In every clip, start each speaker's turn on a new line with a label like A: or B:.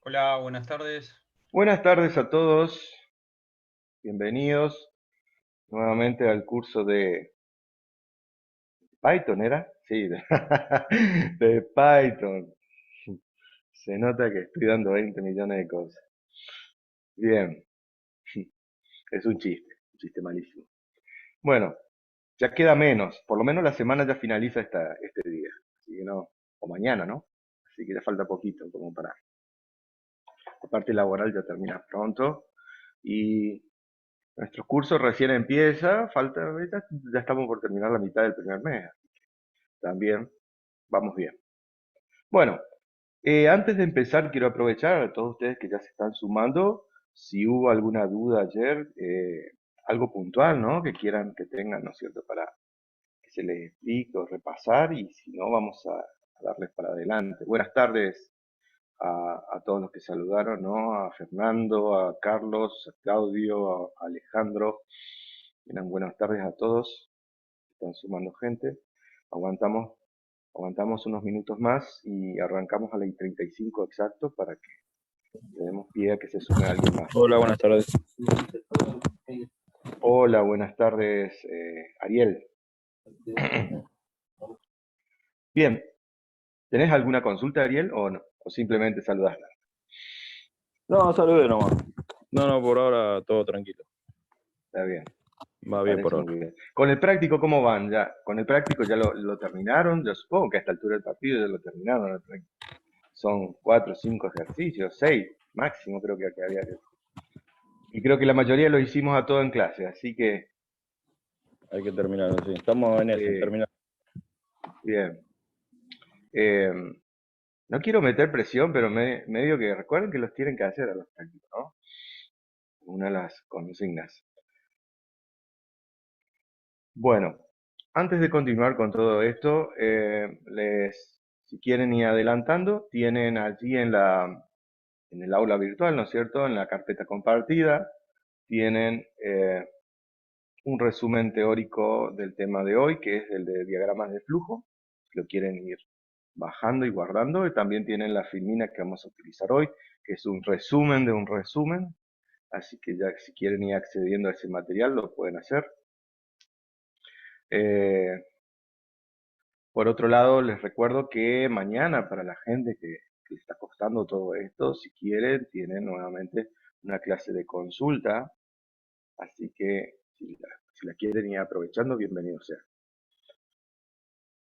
A: Hola, buenas tardes.
B: Buenas tardes a todos, bienvenidos nuevamente al curso de Python, ¿era? Sí, de Python. Se nota que estoy dando 20 millones de cosas. Bien, es un chiste malísimo. Bueno, ya queda menos, por lo menos la semana ya finaliza este día, así que no, o mañana, ¿no? Así que ya falta poquito como para la parte laboral ya termina pronto y nuestro curso recién empieza, ya estamos por terminar la mitad del primer mes. También vamos bien. Bueno, antes de empezar, quiero aprovechar a todos ustedes que ya se están sumando. Si hubo alguna duda ayer, algo puntual, ¿no? Que quieran que tengan, ¿no es cierto? Para que se les explique o repasar. Y si no, vamos a darles para adelante. Buenas tardes a todos los que saludaron, ¿no? A Fernando, a Carlos, a Claudio, a Alejandro. Eran buenas tardes a todos. Están sumando gente. Aguantamos Aguantamos unos minutos más y arrancamos a la 35 exacto para que le demos pie a que se sume alguien más.
A: Hola, buenas tardes.
B: Hola, buenas tardes, Ariel. Bien, ¿tenés alguna consulta, Ariel, o no? ¿O simplemente saludarla?
A: No, salude nomás. No, por ahora todo tranquilo.
B: Está bien, me
A: Va bien por
B: parece
A: ahora.
B: muy bien. Con el práctico, ¿cómo van? Ya, con el práctico ya lo terminaron. Yo supongo que a esta altura del partido ya lo terminaron. Son 4 o 5 ejercicios, 6 máximo creo que había que. Y creo que la mayoría lo hicimos a todo en clase, así que
A: Hay que terminar, sí. Estamos en eso, en
B: eh,
A: terminar.
B: bien. Eh, no quiero meter presión, pero medio que recuerden que los tienen que hacer a los prácticos, ¿no? Una de las consignas. Bueno, antes de continuar con todo esto, si quieren ir adelantando, tienen allí en el aula virtual, ¿no es cierto? En la carpeta compartida, tienen un resumen teórico del tema de hoy, que es el de diagramas de flujo. Si lo quieren ir bajando y guardando, y también tienen la filmina que vamos a utilizar hoy, que es un resumen de un resumen. Así que ya si quieren ir accediendo a ese material, lo pueden hacer. Eh, por otro lado, les recuerdo que mañana, para la gente que le está costando todo esto, si quieren, tienen nuevamente una clase de consulta. Así que si la quieren ir aprovechando, bienvenido sea.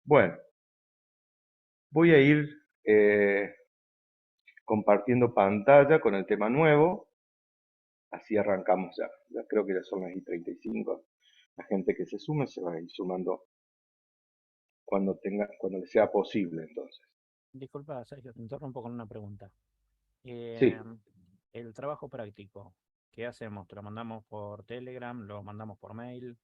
B: Bueno, voy a ir eh, compartiendo pantalla con el tema nuevo. Así arrancamos ya. Ya creo que ya son las y 35. La gente que se sume se va a ir sumando cuando le sea posible, entonces.
C: Disculpa, Sergio, te interrumpo con una pregunta. Eh,
B: Sí,
C: el trabajo práctico, ¿qué hacemos? ¿Te lo mandamos por Telegram? ¿Lo mandamos por mail?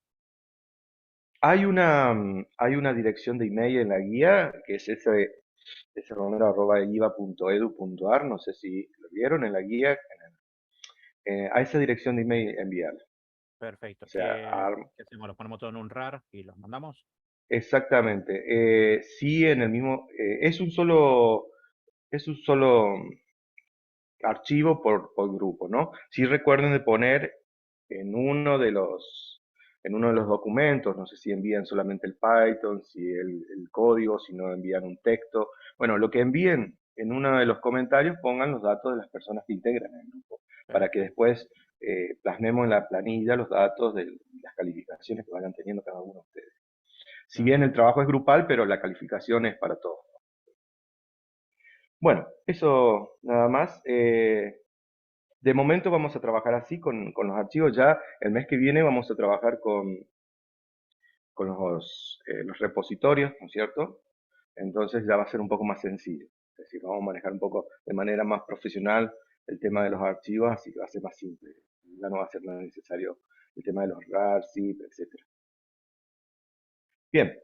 B: hay una dirección de email en la guía, que es ese romero arroba iva.edu.ar, no sé si lo vieron en la guía, a esa dirección de email enviar. O
C: Perfecto.
B: sea,
C: ¿Qué hacemos? ¿Lo ponemos todo en un RAR y los mandamos?
B: exactamente. Sí, en el mismo, es un solo archivo por grupo, ¿no? Sí recuerden de poner en uno de los, en uno de los documentos, no sé si envían solamente el Python, si el código, si no envían un texto. Bueno, lo que envíen en uno de los comentarios pongan los datos de las personas que integran el grupo, para que
C: Perfecto.
B: después plasmemos en la planilla los datos de las calificaciones que vayan teniendo cada uno de ustedes. Si
C: Claro.
B: bien el trabajo es grupal, pero la calificación es para todos. Bueno, eso nada más. De momento vamos a trabajar así con los archivos. Ya el mes que viene vamos a trabajar con los repositorios, ¿no es cierto? Entonces ya va a ser un poco más sencillo. Es decir, vamos a manejar un poco de manera más profesional el tema de los archivos, así que va a ser más simple. Ya no va a ser nada necesario el tema de los RAR, zip, etcétera. Bien,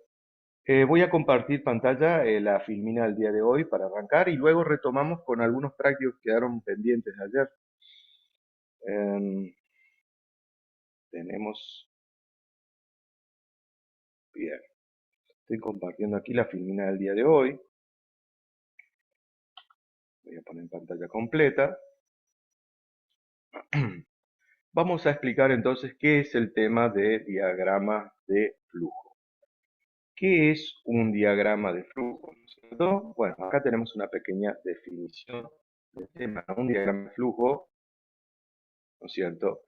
B: voy a compartir pantalla la filmina del día de hoy para arrancar y luego retomamos con algunos prácticos que quedaron pendientes de ayer. Em, tenemos, bien, estoy compartiendo aquí la filmina del día de hoy. Voy a poner en pantalla completa. Vamos a explicar entonces qué es el tema de diagrama de flujo. ¿Qué es un diagrama de flujo? ¿No es cierto? Bueno, acá tenemos una pequeña definición del tema, ¿no? Un diagrama de flujo, ¿no es cierto?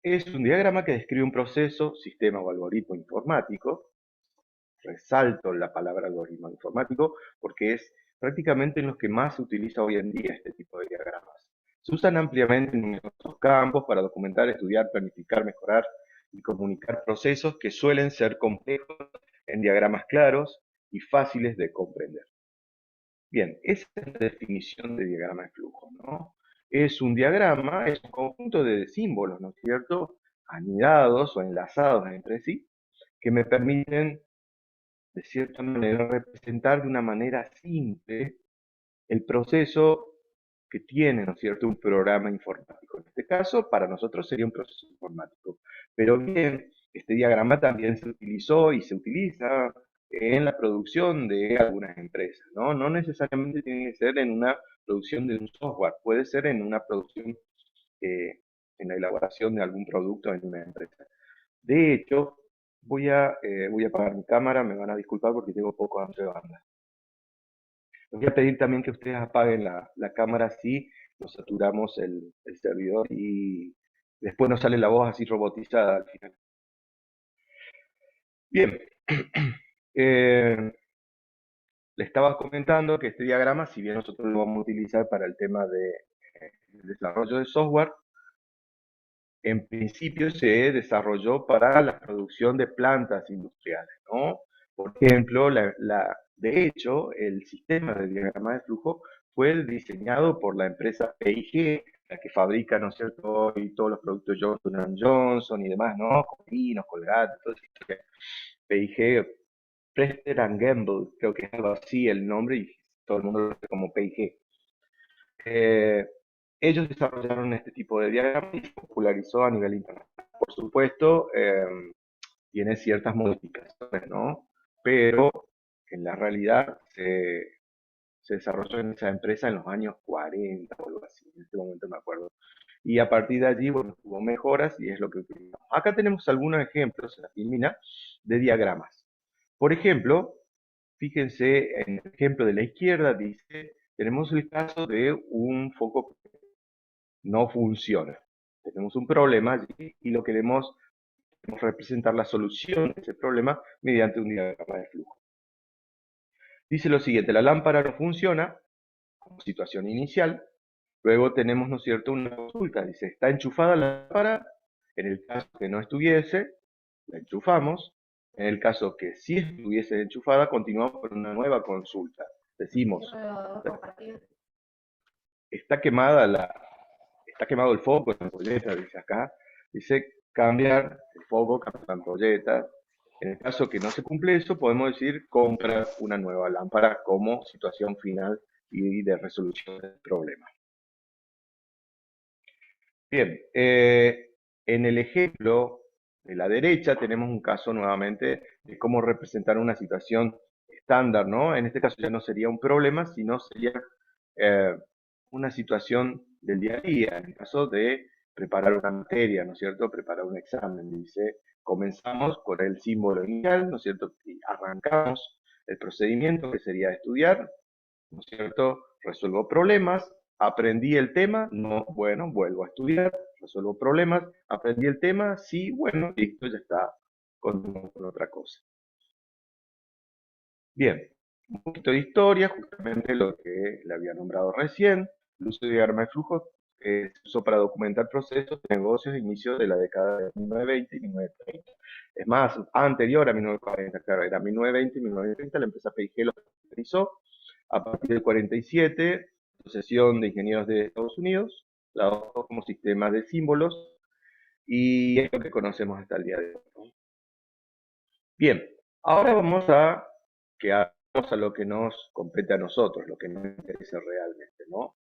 B: Es un diagrama que describe un proceso, sistema o algoritmo informático. Resalto la palabra algoritmo informático porque es prácticamente en los que más se utiliza hoy en día este tipo de diagramas. Se usan ampliamente en numerosos campos para documentar, estudiar, planificar, mejorar y comunicar procesos que suelen ser complejos en diagramas claros y fáciles de comprender. Bien, esa es la definición de diagrama de flujo, ¿no? Es un diagrama, es un conjunto de símbolos, ¿no es cierto?, anidados o enlazados entre sí, que me permiten, de cierta manera, representar de una manera simple el proceso que tiene, ¿no es cierto?, un programa informático. En este caso, para nosotros sería un proceso informático. Pero bien, este diagrama también se utilizó y se utiliza en la producción de algunas empresas, ¿no? No necesariamente tiene que ser en una producción de un software, puede ser en una producción, en la elaboración de algún producto en una empresa. De hecho, voy a apagar mi cámara, me van a disculpar porque tengo poco ancho de banda. Les voy a pedir también que ustedes apaguen la cámara así, nos saturamos el servidor y después nos sale la voz así robotizada al final. Bien, le estaba comentando que este diagrama, si bien nosotros lo vamos a utilizar para el tema de desarrollo de software, en principio se desarrolló para la producción de plantas industriales, ¿no? Por ejemplo, de hecho, el sistema de diagrama de flujo fue diseñado por la empresa P&G, la que fabrica, ¿no es cierto?, y todos los productos Johnson & Johnson y demás, ¿no? Colinos, Colgate, todo eso. P&G, Procter & Gamble, creo que es algo así el nombre y todo el mundo lo conoce como P&G. Ellos desarrollaron este tipo de diagrama y se popularizó a nivel internacional. Por supuesto, tiene ciertas modificaciones, ¿no? Pero en la realidad se desarrolló en esa empresa en los años 40 o algo así, en este momento me acuerdo. Y a partir de allí, bueno, hubo mejoras y es lo que utilizamos. Acá tenemos algunos ejemplos en la filmina de diagramas. Por ejemplo, fíjense en el ejemplo de la izquierda, dice, tenemos el caso de un foco que no funciona. Tenemos un problema allí y lo queremos representar la solución de ese problema mediante un diagrama de flujo. Dice lo siguiente, la lámpara no funciona como situación inicial, luego tenemos, ¿no es cierto?, una consulta, dice, ¿está enchufada la lámpara? En el caso que no estuviese, la enchufamos, en el caso que sí estuviese enchufada, continuamos con una nueva consulta. Decimos, está quemado el foco en la ampolleta, dice acá, dice cambiar el foco, cambiar la ampolleta. En el caso que no se cumple eso, podemos decir comprar una nueva lámpara como situación final y de resolución del problema. Bien, en el ejemplo de la derecha tenemos un caso nuevamente de cómo representar una situación estándar, ¿no? En este caso ya no sería un problema, sino sería una situación del día a día, en el caso de preparar una materia, ¿no es cierto? Preparar un examen, dice, comenzamos con el símbolo inicial, ¿no es cierto? Y arrancamos el procedimiento que sería estudiar, ¿no es cierto? Resuelvo problemas, aprendí el tema, no, bueno, vuelvo a estudiar, resuelvo problemas, aprendí el tema, sí, bueno, listo, ya está, continúo con otra cosa. Bien, un poquito de historia, justamente lo que le había nombrado recién. El uso de diagrama de flujo se usó para documentar procesos de negocios de inicio de la década de 1920 y 1930. Es más, anterior a 1940, claro, era 1920 y 1930, la empresa P&G lo utilizó. A partir del 47, la Asociación de Ingenieros de Estados Unidos la adoptó como sistema de símbolos y es lo que conocemos hasta el día de hoy. Bien, ahora vamos a lo que nos compete a nosotros, lo que nos interesa realmente, ¿no?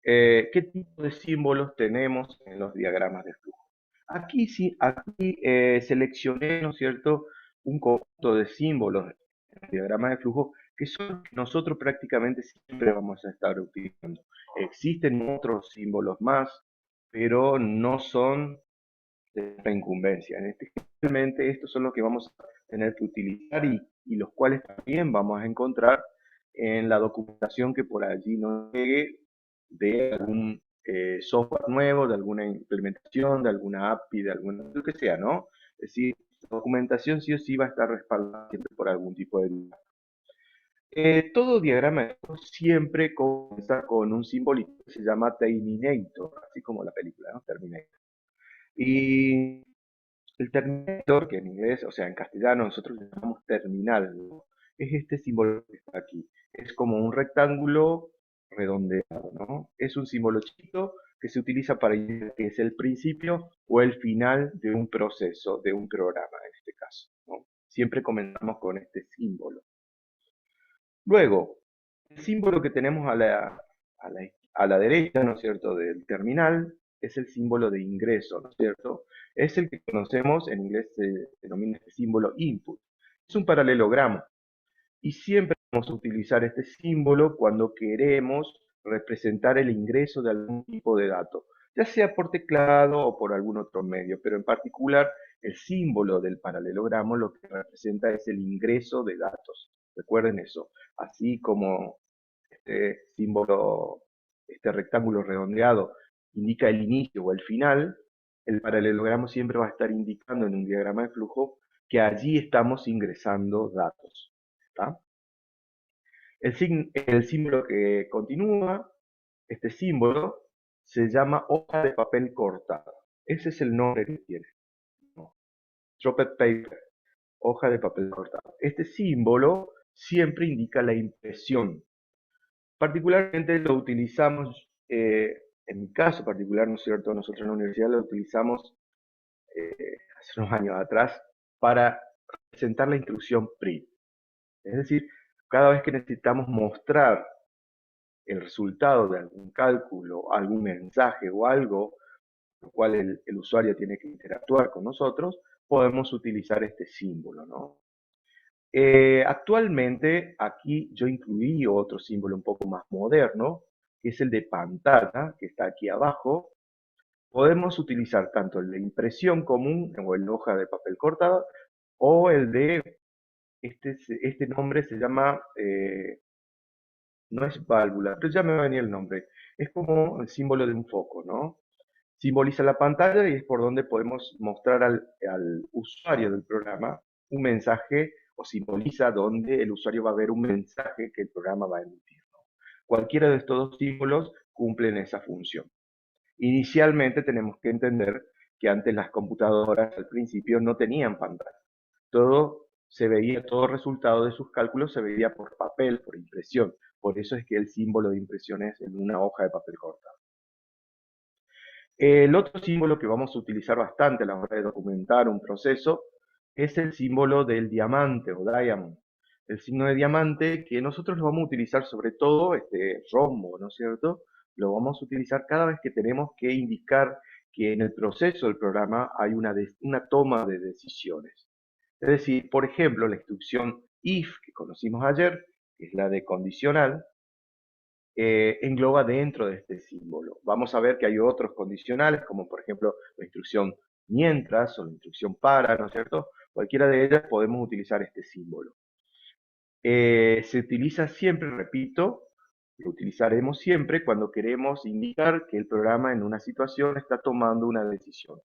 B: ¿Qué tipo de símbolos tenemos en los diagramas de flujo? Aquí seleccioné, ¿no es cierto?, un conjunto de símbolos en el diagrama de flujo que son los que nosotros prácticamente siempre vamos a estar utilizando. Existen otros símbolos más, pero no son de la incumbencia. Realmente estos son los que vamos a tener que utilizar y los cuales también vamos a encontrar en la documentación que por allí nos llegue de algún software nuevo, de alguna implementación, de alguna API, de alguna, lo que sea, ¿no? Es decir, la documentación sí o sí va a estar respaldada siempre por algún tipo de duda. Todo diagrama de flujo siempre comienza con un simbolito que se llama Terminator, así como la película, ¿no? Terminator. Y el Terminator, que en inglés, o sea, en castellano nosotros le llamamos terminal, ¿no? Es este símbolo que está aquí. Es como un rectángulo redondeado, ¿no? Es un símbolo chiquito que se utiliza para indicar que es el principio o el final de un proceso, de un programa en este caso, ¿no? Siempre comenzamos con este símbolo. Luego, el símbolo que tenemos a la derecha, ¿no es cierto?, del terminal, es el símbolo de ingreso, ¿no es cierto? Es el que conocemos, en inglés se denomina este símbolo input. Es un paralelogramo. Y siempre vamos a utilizar este símbolo cuando queremos representar el ingreso de algún tipo de dato, ya sea por teclado o por algún otro medio, pero en particular el símbolo del paralelogramo lo que representa es el ingreso de datos. Recuerden eso, así como este símbolo, este rectángulo redondeado indica el inicio o el final, el paralelogramo siempre va a estar indicando en un diagrama de flujo que allí estamos ingresando datos. ¿Está? El símbolo que continúa, este símbolo, se llama hoja de papel cortada. Ese es el nombre que tiene, ¿no? Dropped paper, hoja de papel cortado. Este símbolo siempre indica la impresión. Particularmente lo utilizamos, en mi caso particular, ¿no es cierto? Nosotros en la universidad lo utilizamos hace unos años atrás para presentar la instrucción print. Es decir, cada vez que necesitamos mostrar el resultado de algún cálculo, algún mensaje o algo, lo cual el usuario tiene que interactuar con nosotros, podemos utilizar este símbolo, ¿no? Actualmente aquí yo incluí otro símbolo un poco más moderno, que es el de pantalla, que está aquí abajo. Podemos utilizar tanto el de impresión común o el de hoja de papel cortada, o el de, este nombre se llama, no es válvula, pero ya me va a venir el nombre. Es como el símbolo de un foco, ¿no? Simboliza la pantalla y es por donde podemos mostrar al usuario del programa un mensaje o simboliza donde el usuario va a ver un mensaje que el programa va a emitir, ¿no? Cualquiera de estos dos símbolos cumplen esa función. Inicialmente tenemos que entender que antes las computadoras al principio no tenían pantalla. Todo resultado de sus cálculos se veía por papel, por impresión. Por eso es que el símbolo de impresión es en una hoja de papel cortada. El otro símbolo que vamos a utilizar bastante a la hora de documentar un proceso es el símbolo del diamante o diamond. El signo de diamante que nosotros lo vamos a utilizar sobre todo, este rombo, ¿no es cierto? Lo vamos a utilizar cada vez que tenemos que indicar que en el proceso del programa hay una toma de decisiones. Es decir, por ejemplo, la instrucción if que conocimos ayer, que es la de condicional, engloba dentro de este símbolo. Vamos a ver que hay otros condicionales, como por ejemplo la instrucción mientras o la instrucción para, ¿no es cierto? Cualquiera de ellas podemos utilizar este símbolo. Se utiliza siempre, repito, lo utilizaremos siempre cuando queremos indicar que el programa en una situación está tomando una decisión.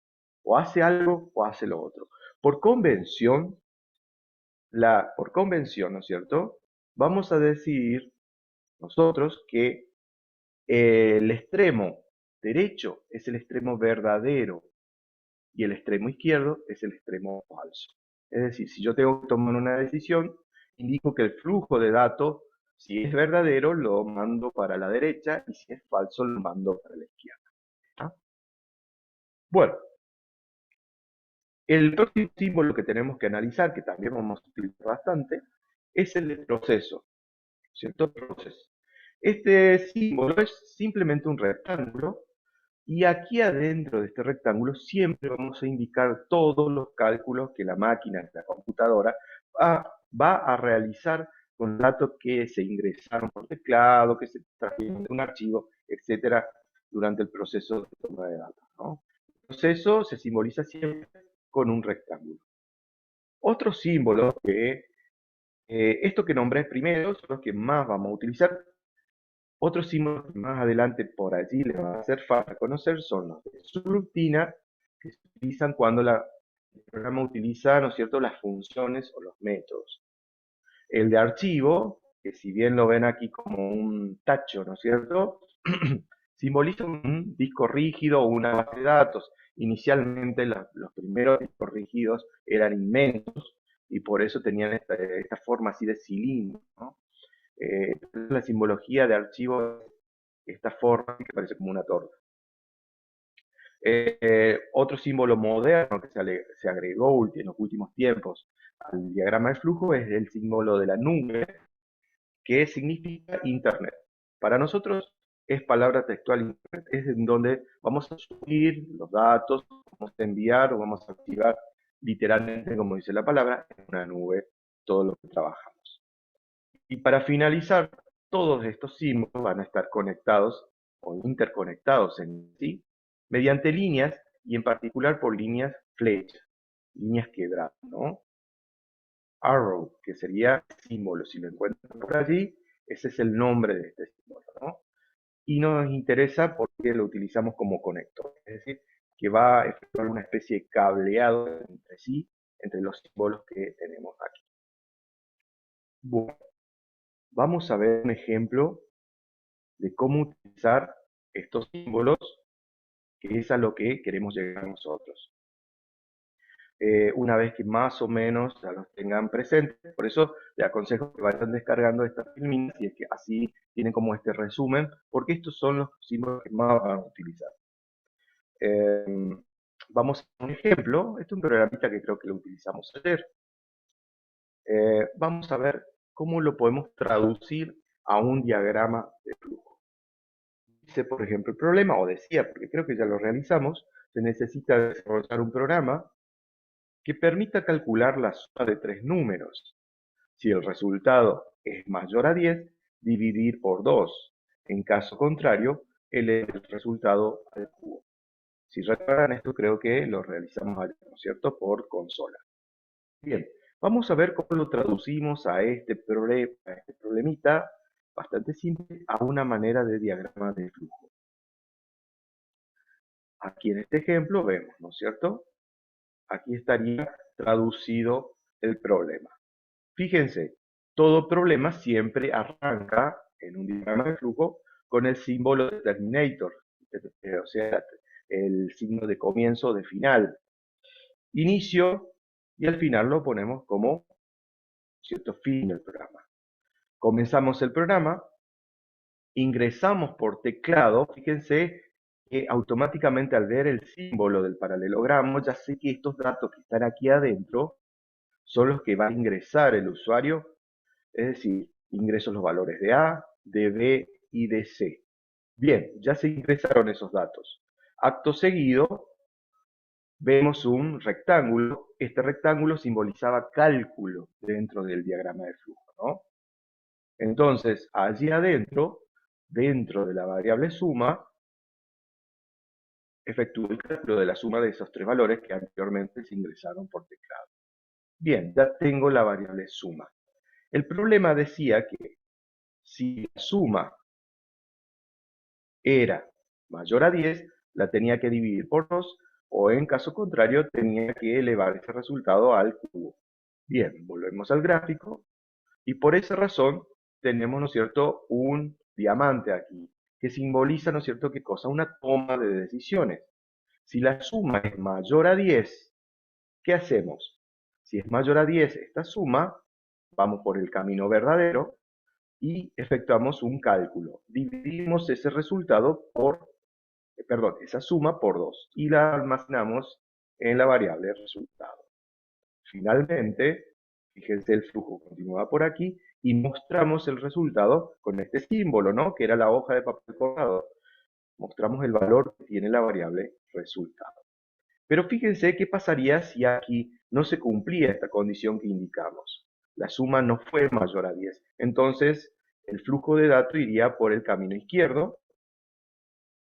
B: O hace algo o hace lo otro. Por convención, ¿no es cierto? Vamos a decir nosotros que el extremo derecho es el extremo verdadero y el extremo izquierdo es el extremo falso. Es decir, si yo tengo que tomar una decisión, indico que el flujo de datos, si es verdadero, lo mando para la derecha y si es falso, lo mando para la izquierda. ¿Está? Bueno, el próximo símbolo que tenemos que analizar, que también vamos a utilizar bastante, es el de proceso. ¿Cierto? Proceso. Este símbolo es simplemente un rectángulo y aquí adentro de este rectángulo siempre vamos a indicar todos los cálculos que la máquina, la computadora, va a realizar con datos que se ingresaron por teclado, que se trajeron de un archivo, etcétera, durante el proceso de toma de datos, ¿no? El proceso se simboliza siempre con un rectángulo. Otro símbolo que, esto que nombré primero, son los que más vamos a utilizar. Otros símbolos que más adelante por allí les va a hacer falta conocer son los de subrutina, que se utilizan cuando el programa utiliza, ¿no es cierto?, las funciones o los métodos. El de archivo, que si bien lo ven aquí como un tacho, ¿no es cierto?, simboliza un disco rígido o una base de datos. Inicialmente los primeros discos rígidos eran inmensos y por eso tenían esta forma así de cilindro, ¿no? La simbología de archivo es esta forma que parece como una torta. Otro símbolo moderno que se agregó en los últimos tiempos al diagrama de flujo es el símbolo de la nube, que significa Internet. Para nosotros es palabra textual Internet, es en donde vamos a subir los datos, vamos a enviar o vamos a activar literalmente, como dice la palabra, en una nube todo lo que trabajamos. Y para finalizar, todos estos símbolos van a estar conectados o interconectados en sí mediante líneas y en particular por líneas flecha, líneas quebradas, ¿no? Arrow, que sería símbolo, si lo encuentran por allí, ese es el nombre de este símbolo, ¿no? Y nos interesa porque lo utilizamos como conector, es decir, que va a efectuar una especie de cableado entre sí, entre los símbolos que tenemos aquí. Bueno, vamos a ver un ejemplo de cómo utilizar estos símbolos, que es a lo que queremos llegar nosotros. Una vez que más o menos ya los tengan presentes, por eso les aconsejo que vayan descargando estas filminas y es que así tienen como este resumen, porque estos son los símbolos que más van a utilizar. Vamos a un ejemplo, este es un programita que creo que lo utilizamos ayer. Vamos a ver cómo lo podemos traducir a un diagrama de flujo. Dice, por ejemplo, el problema, o decía, porque creo que ya lo realizamos, se necesita desarrollar un programa que permita calcular la suma de tres números. Si el resultado es mayor a 10, dividir por 2. En caso contrario, elevar el resultado al cubo. Si recuerdan esto, creo que lo realizamos ayer, ¿no es cierto?, por consola. Bien, vamos a ver cómo lo traducimos a este problemita bastante simple a una manera de diagrama de flujo. Aquí en este ejemplo vemos, ¿no es cierto? Aquí estaría traducido el problema. Fíjense, todo problema siempre arranca en un diagrama de flujo con el símbolo de terminator, o sea, el signo de comienzo, de final. Inicio y al final lo ponemos como cierto fin del programa. Comenzamos el programa, ingresamos por teclado, fíjense que automáticamente al ver el símbolo del paralelogramo ya sé que estos datos que están aquí adentro son los que va a ingresar el usuario, es decir, ingreso los valores de A, de B y de C. Bien, ya se ingresaron esos datos. Acto seguido, vemos un rectángulo. Este rectángulo simbolizaba cálculo dentro del diagrama de flujo, ¿no? Entonces, allí adentro, dentro de la variable suma, efectúo el cálculo de la suma de esos tres valores que anteriormente se ingresaron por teclado. Bien, ya tengo la variable suma. El problema decía que si la suma era mayor a 10, la tenía que dividir por 2, o en caso contrario, tenía que elevar ese resultado al cubo. Bien, volvemos al gráfico, y por esa razón tenemos, ¿no es cierto?, un diamante aquí, que simboliza, ¿no es cierto?, ¿qué cosa? Una toma de decisiones. Si la suma es mayor a 10, ¿qué hacemos? Si es mayor a 10 esta suma, vamos por el camino verdadero, y efectuamos un cálculo. Dividimos ese resultado por, esa suma por 2 y la almacenamos en la variable resultado. Finalmente, fíjense, el flujo continúa por aquí y mostramos el resultado con este símbolo, ¿no?, que era la hoja de papel cortado. Mostramos el valor que tiene la variable resultado. Pero fíjense qué pasaría si aquí no se cumplía esta condición que indicamos. la suma no fue mayor a 10. Entonces, el flujo de datos iría por el camino izquierdo,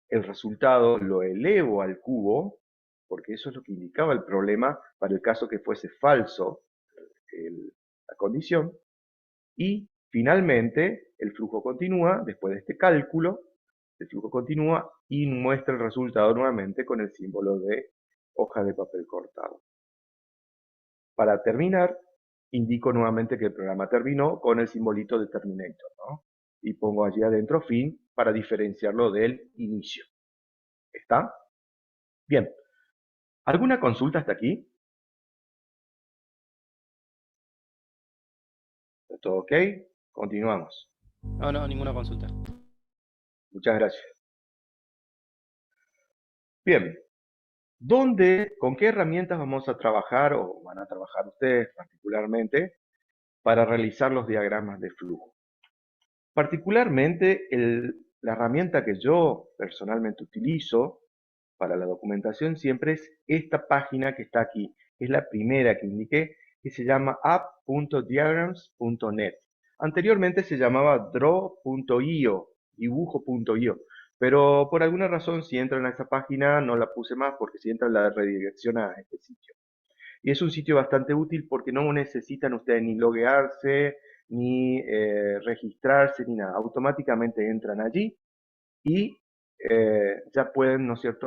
B: el resultado lo elevo al cubo, porque eso es lo que indicaba el problema para el caso que fuese falso la condición, y finalmente el flujo continúa, después de este cálculo, el flujo continúa y muestra el resultado nuevamente con el símbolo de hoja de papel cortado. Para terminar, indico nuevamente que el programa terminó con el simbolito de Terminator, ¿no? Y pongo allí adentro fin para diferenciarlo del inicio. ¿Está? Bien. ¿Alguna consulta hasta aquí? ¿Está todo ok? Continuamos.
D: No, no, ninguna consulta.
B: Muchas gracias. Bien. ¿Con qué herramientas vamos a trabajar o van a trabajar ustedes particularmente para realizar los diagramas de flujo? Particularmente la herramienta que yo personalmente utilizo para la documentación siempre es esta página que está aquí. Es la primera que indiqué, que se llama app.diagrams.net. Anteriormente se llamaba draw.io, dibujo.io, pero por alguna razón si entran a esa página no la puse más porque si entran la redirecciona a este sitio. Y es un sitio bastante útil porque no necesitan ustedes ni loguearse, ni registrarse, ni nada. Automáticamente entran allí y ya pueden, ¿no es cierto?,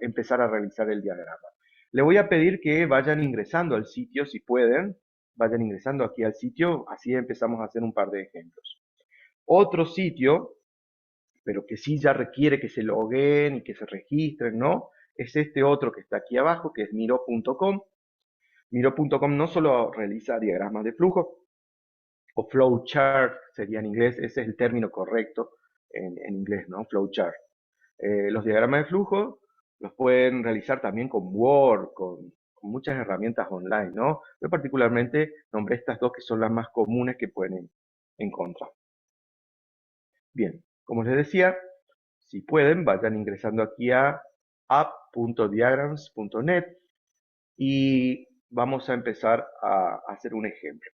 B: empezar a realizar el diagrama. Le voy a pedir que vayan ingresando al sitio, si pueden, vayan ingresando aquí al sitio, así empezamos a hacer un par de ejemplos. Otro sitio, pero que sí ya requiere que se logueen y que se registren, ¿no? Es este otro que está aquí abajo, que es miro.com. Miro.com no solo realiza diagramas de flujo, o flowchart sería en inglés, ese es el término correcto en inglés, ¿no? Flowchart. Los diagramas de flujo los pueden realizar también con Word, con muchas herramientas online, ¿no? Yo particularmente nombré estas dos que son las más comunes que pueden encontrar. Bien, como les decía, si pueden, vayan ingresando aquí a app.diagrams.net y vamos a empezar a hacer un ejemplo.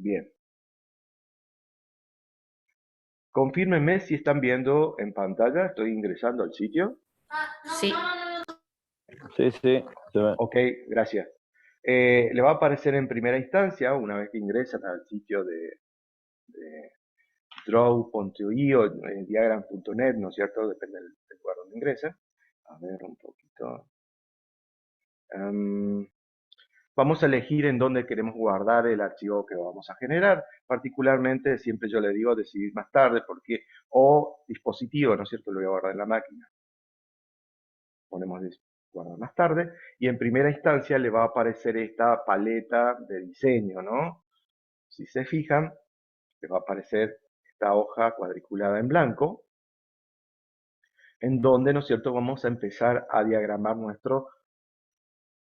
B: Bien. Confírmenme si están viendo en pantalla, estoy ingresando al sitio.
E: Sí.
A: Sí, sí, se ve.
B: Ok, gracias. Le va a aparecer en primera instancia, una vez que ingresan al sitio de draw.io, diagram.net, ¿no es cierto? Depende del lugar donde ingresen. A ver, un poquito. Vamos a elegir en dónde queremos guardar el archivo que vamos a generar. Particularmente, siempre yo le digo decidir más tarde, porque, o dispositivo, ¿no es cierto? Lo voy a guardar en la máquina. Ponemos guardar más tarde. Y en primera instancia le va a aparecer esta paleta de diseño, ¿no? Si se fijan, les va a aparecer esta hoja cuadriculada en blanco, en donde, ¿no es cierto?, vamos a empezar a diagramar nuestro,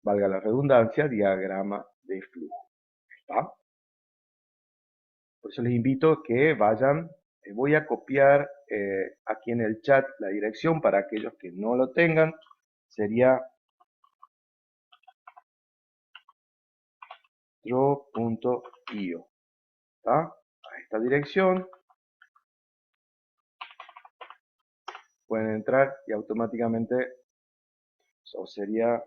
B: valga la redundancia, diagrama de flujo. ¿Está? Por eso les invito a que vayan, voy a copiar aquí en el chat la dirección para aquellos que no lo tengan, sería draw.io. A esta dirección pueden entrar y automáticamente eso sería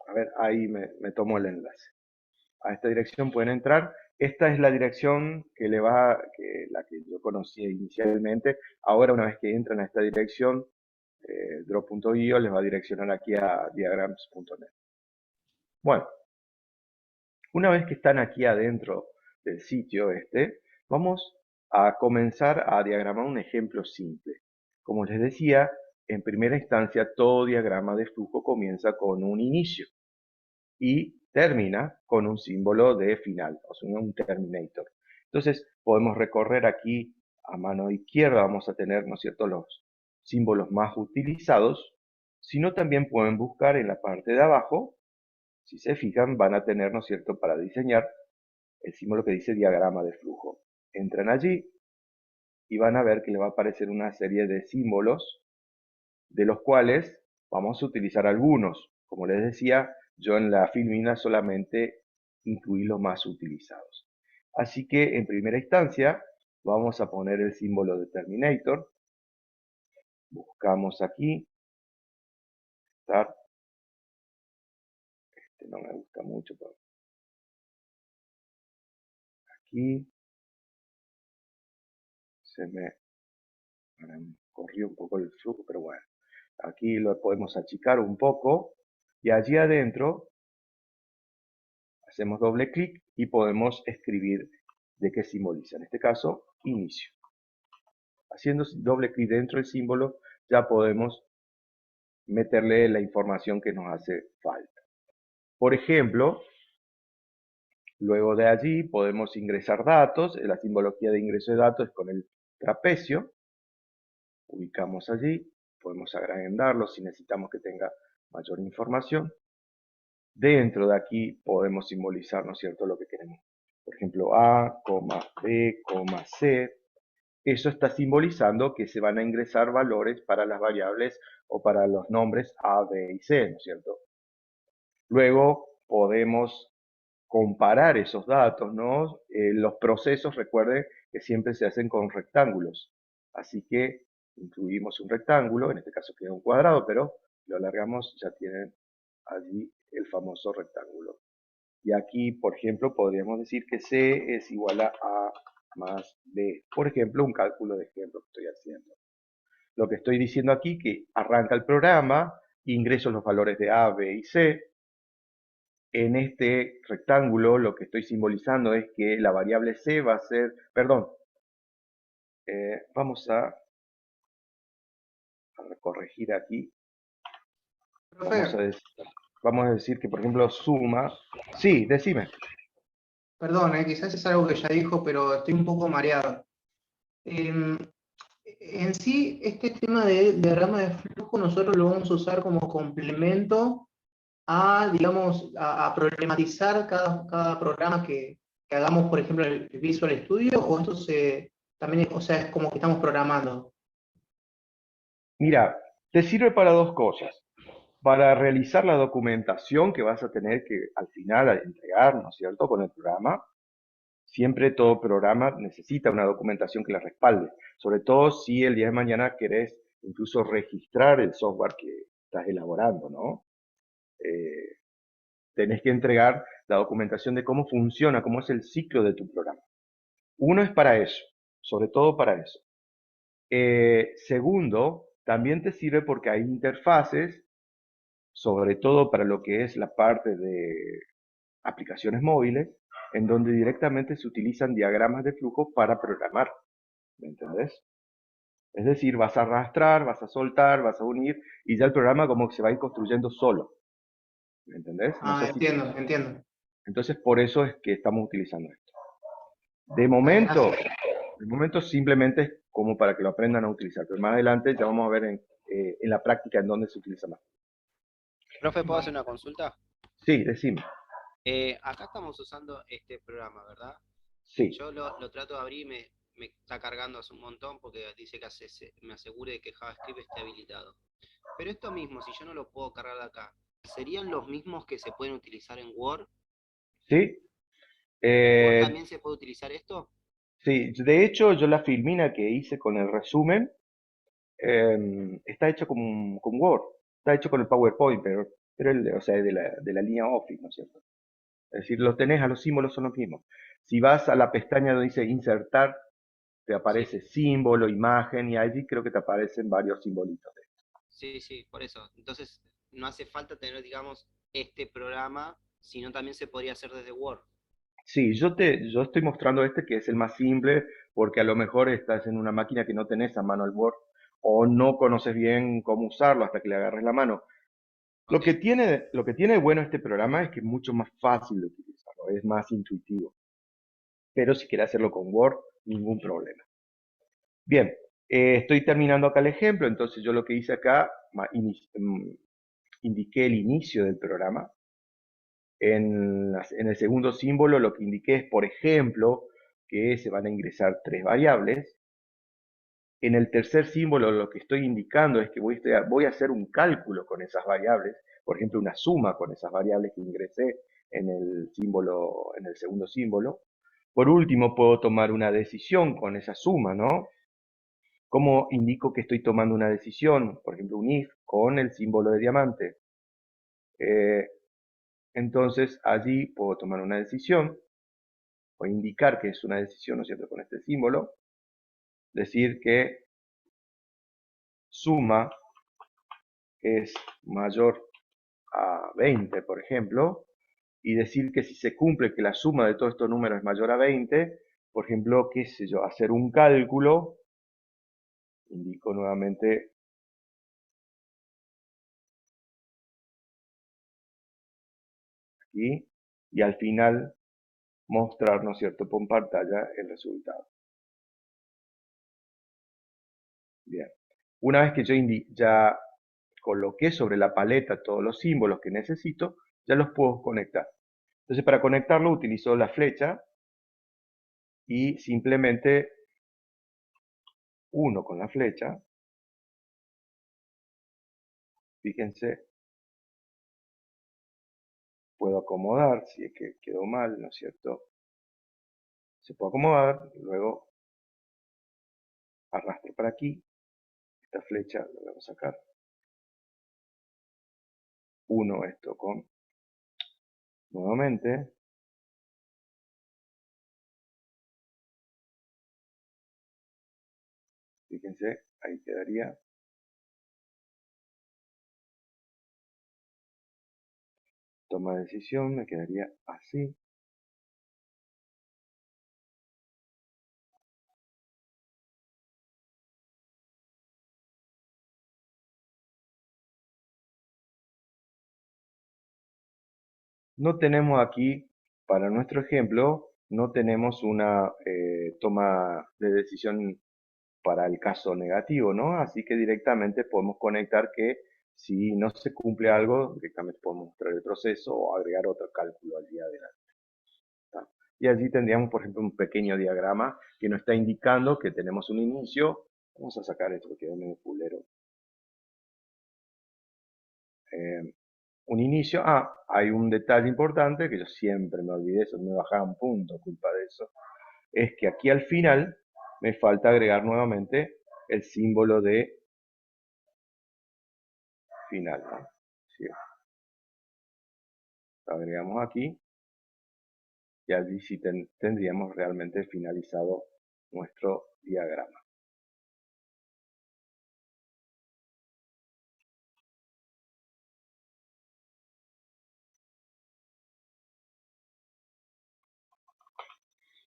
B: a ver, ahí me tomo el enlace. A esta dirección pueden entrar. Esta es la dirección que la que yo conocía inicialmente. Ahora, una vez que entran a esta dirección, draw.io les va a direccionar aquí a diagrams.net. Bueno, una vez que están aquí adentro del sitio vamos a comenzar a diagramar un ejemplo simple. Como les decía, en primera instancia todo diagrama de flujo comienza con un inicio y termina con un símbolo de final, o sea, un terminator. Entonces podemos recorrer aquí a mano izquierda, vamos a tener, ¿no es cierto?, los símbolos más utilizados, sino también pueden buscar en la parte de abajo Si se fijan, van a tener, ¿no es cierto?, para diseñar el símbolo que dice diagrama de flujo. Entran allí y van a ver que les va a aparecer una serie de símbolos, de los cuales vamos a utilizar algunos. Como les decía, yo en la Filmina solamente incluí los más utilizados. Así que en primera instancia vamos a poner el símbolo de Terminator. Buscamos aquí. Start. Este no me gusta mucho, pero aquí se me corrió un poco el flujo, pero bueno. Aquí lo podemos achicar un poco y allí adentro hacemos doble clic y podemos escribir de qué simboliza. En este caso, inicio. Haciendo doble clic dentro del símbolo ya podemos meterle la información que nos hace falta. Por ejemplo, luego de allí podemos ingresar datos. La simbología de ingreso de datos es con el trapecio. Ubicamos allí, podemos agrandarlo si necesitamos que tenga mayor información. Dentro de aquí podemos simbolizar, ¿no es cierto?, lo que queremos. Por ejemplo, A, B, C. Eso está simbolizando que se van a ingresar valores para las variables o para los nombres A, B y C, ¿no es cierto? Luego podemos comparar esos datos, ¿no? Los procesos, recuerden que siempre se hacen con rectángulos. Así que incluimos un rectángulo, en este caso queda un cuadrado, pero lo alargamos, ya tienen allí el famoso rectángulo. Y aquí, por ejemplo, podríamos decir que C es igual a más B. Por ejemplo, un cálculo de ejemplo que estoy haciendo. Lo que estoy diciendo aquí que arranca el programa, ingreso los valores de A, B y C. En este rectángulo lo que estoy simbolizando es que la variable C va a ser, perdón, vamos a corregir aquí.
D: Profe,
B: Vamos a decir que, por ejemplo, suma. Sí, decime.
D: perdón, quizás es algo que ya dijo, pero estoy un poco mareado. Em, en sí, este tema de diagrama de flujo nosotros lo vamos a usar como complemento a, digamos, a problematizar cada programa que hagamos, por ejemplo, el Visual Studio, o esto también, o sea, es como que estamos programando.
B: Mira, te sirve para dos cosas. Para realizar la documentación que vas a tener que al final entregar, ¿no es cierto?, con el programa. Siempre todo programa necesita una documentación que la respalde. Sobre todo si el día de mañana querés incluso registrar el software que estás elaborando, ¿no? Tenés que entregar la documentación de cómo funciona, cómo es el ciclo de tu programa. Uno es para eso, sobre todo para eso. Segundo, también te sirve porque hay interfaces, sobre todo para lo que es la parte de aplicaciones móviles, en donde directamente se utilizan diagramas de flujo para programar. ¿Me entendés? Es decir, vas a arrastrar, vas a soltar, vas a unir, y ya el programa como que se va a ir construyendo solo. ¿Me entendés? No sé si...
D: Entiendo.
B: Entonces, por eso es que estamos utilizando esto. De
D: Gracias.
B: momento simplemente es como para que lo aprendan a utilizar, pero más adelante ya vamos a ver en la práctica en dónde se utiliza más.
E: Profe, ¿puedo hacer
D: Bueno,
E: una consulta?
B: Sí, decime.
E: Acá estamos usando este programa, ¿verdad?
B: Sí.
E: Yo lo trato de abrir y me está cargando hace un montón porque dice que me asegure que JavaScript esté habilitado. Pero esto mismo, si yo no lo puedo cargar de acá, ¿serían los mismos que se pueden utilizar en Word?
B: ¿Sí?
E: ¿En Word
B: Eh,
E: también se puede utilizar esto?
B: sí, de hecho yo la filmina que hice con el resumen está hecho con Word, está hecho con el PowerPoint, pero o sea, de la línea Office, ¿no es cierto? Es decir, los tenés, a los símbolos son los mismos. Si vas a la pestaña donde dice insertar, te
E: Sí,
B: aparece símbolo, imagen, y allí creo que te aparecen varios simbolitos.
E: sí, por eso. Entonces, no hace falta tener, digamos, este programa, sino también se podría hacer desde Word.
B: Sí, yo estoy mostrando este que es el más simple, porque a lo mejor estás en una máquina que no tenés a mano el Word, o no conoces bien cómo usarlo hasta que le agarres la mano.
E: Ok.
B: Lo que tiene bueno este programa es que es mucho más fácil de utilizarlo, es más intuitivo. Pero si quieres hacerlo con Word, ningún problema. Bien, estoy terminando acá el ejemplo, entonces yo lo que hice acá, indiqué el inicio del programa. En el segundo símbolo lo que indiqué es, por ejemplo, que se van a ingresar 3 variables. En el tercer símbolo lo que estoy indicando es que voy a hacer un cálculo con esas variables, por ejemplo, una suma con esas variables que ingresé en el segundo símbolo. Por último, puedo tomar una decisión con esa suma, ¿no? ¿Cómo indico que estoy tomando una decisión? Por ejemplo, un if con el símbolo de diamante. Entonces, allí puedo tomar una decisión, o indicar que es una decisión, ¿no es cierto?, con este símbolo. Decir que suma es mayor a 20, por ejemplo, y decir que si se cumple que la suma de todos estos números es mayor a 20, por ejemplo, qué sé yo, hacer un cálculo, indico nuevamente aquí, y al final mostrar, ¿no es cierto?, por pantalla el resultado. Bien, una vez que yo ya coloqué sobre la paleta todos los símbolos que necesito, ya los puedo conectar. Entonces, para conectarlo utilizo la flecha y simplemente uno con la flecha. Fíjense, puedo acomodar, si es que quedó mal, ¿no es cierto? Se puede acomodar, luego arrastro para aquí, esta flecha la voy a sacar. Uno esto con, nuevamente, fíjense, ahí quedaría. Toma de decisión, me quedaría así. No tenemos aquí, para nuestro ejemplo, no tenemos una toma de decisión para el caso negativo, ¿no? Así que directamente podemos conectar que si no se cumple algo, directamente podemos mostrar el proceso o agregar otro cálculo allí adelante. ¿Está? Y allí tendríamos, por ejemplo, un pequeño diagrama que nos está indicando que tenemos un inicio. Vamos a sacar esto que quedó medio pulero. Un inicio. Hay un detalle importante que yo siempre me olvidé, eso me bajaba un punto culpa de eso. Es que aquí al final me falta agregar nuevamente el símbolo de final, ¿no? Sí. Lo agregamos aquí y allí sí tendríamos realmente finalizado nuestro diagrama.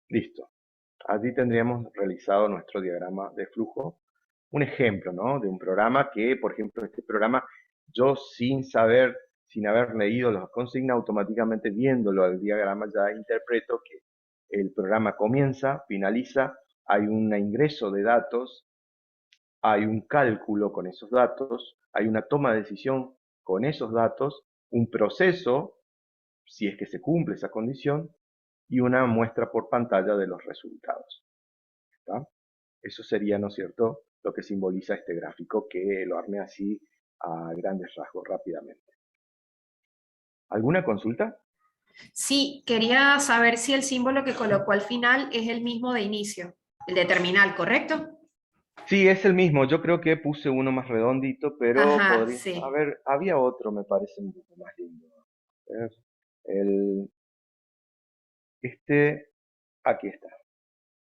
B: Listo. Allí tendríamos realizado nuestro diagrama de flujo. Un ejemplo, ¿no?, de un programa que, por ejemplo, este programa, yo sin haber leído las consignas, automáticamente viéndolo al diagrama ya interpreto que el programa comienza, finaliza, hay un ingreso de datos, hay un cálculo con esos datos, hay una toma de decisión con esos datos, un proceso, si es que se cumple esa condición, y una muestra por pantalla de los resultados. ¿Está? Eso sería, ¿no es cierto?, lo que simboliza este gráfico, que lo armé así a grandes rasgos rápidamente. ¿Alguna consulta?
F: Sí, quería saber si el símbolo que colocó al final es el mismo de inicio, el de terminal, ¿correcto?
B: Sí, es el mismo. Yo creo que puse uno más redondito, pero
F: Ajá,
B: podría... A
F: sí.
B: ver, había otro, me parece un poco más lindo. A ver, el... Este... Aquí está.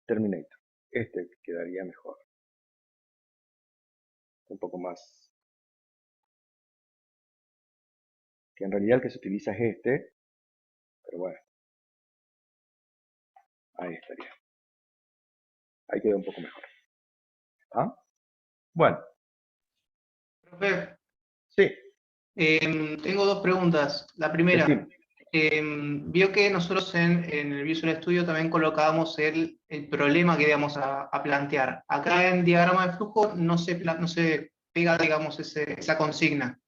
B: Terminator. Este quedaría mejor. Un poco más... Que en realidad el que se utiliza es este. Pero bueno. Ahí estaría. Ahí queda un poco mejor. ¿Ah? Bueno,
D: Profe,
B: sí.
D: tengo dos preguntas. La primera,
B: Decime.
D: vio que nosotros en el Visual Studio también colocábamos el problema que íbamos a plantear. Acá en diagrama de flujo no se pega, digamos, esa consigna.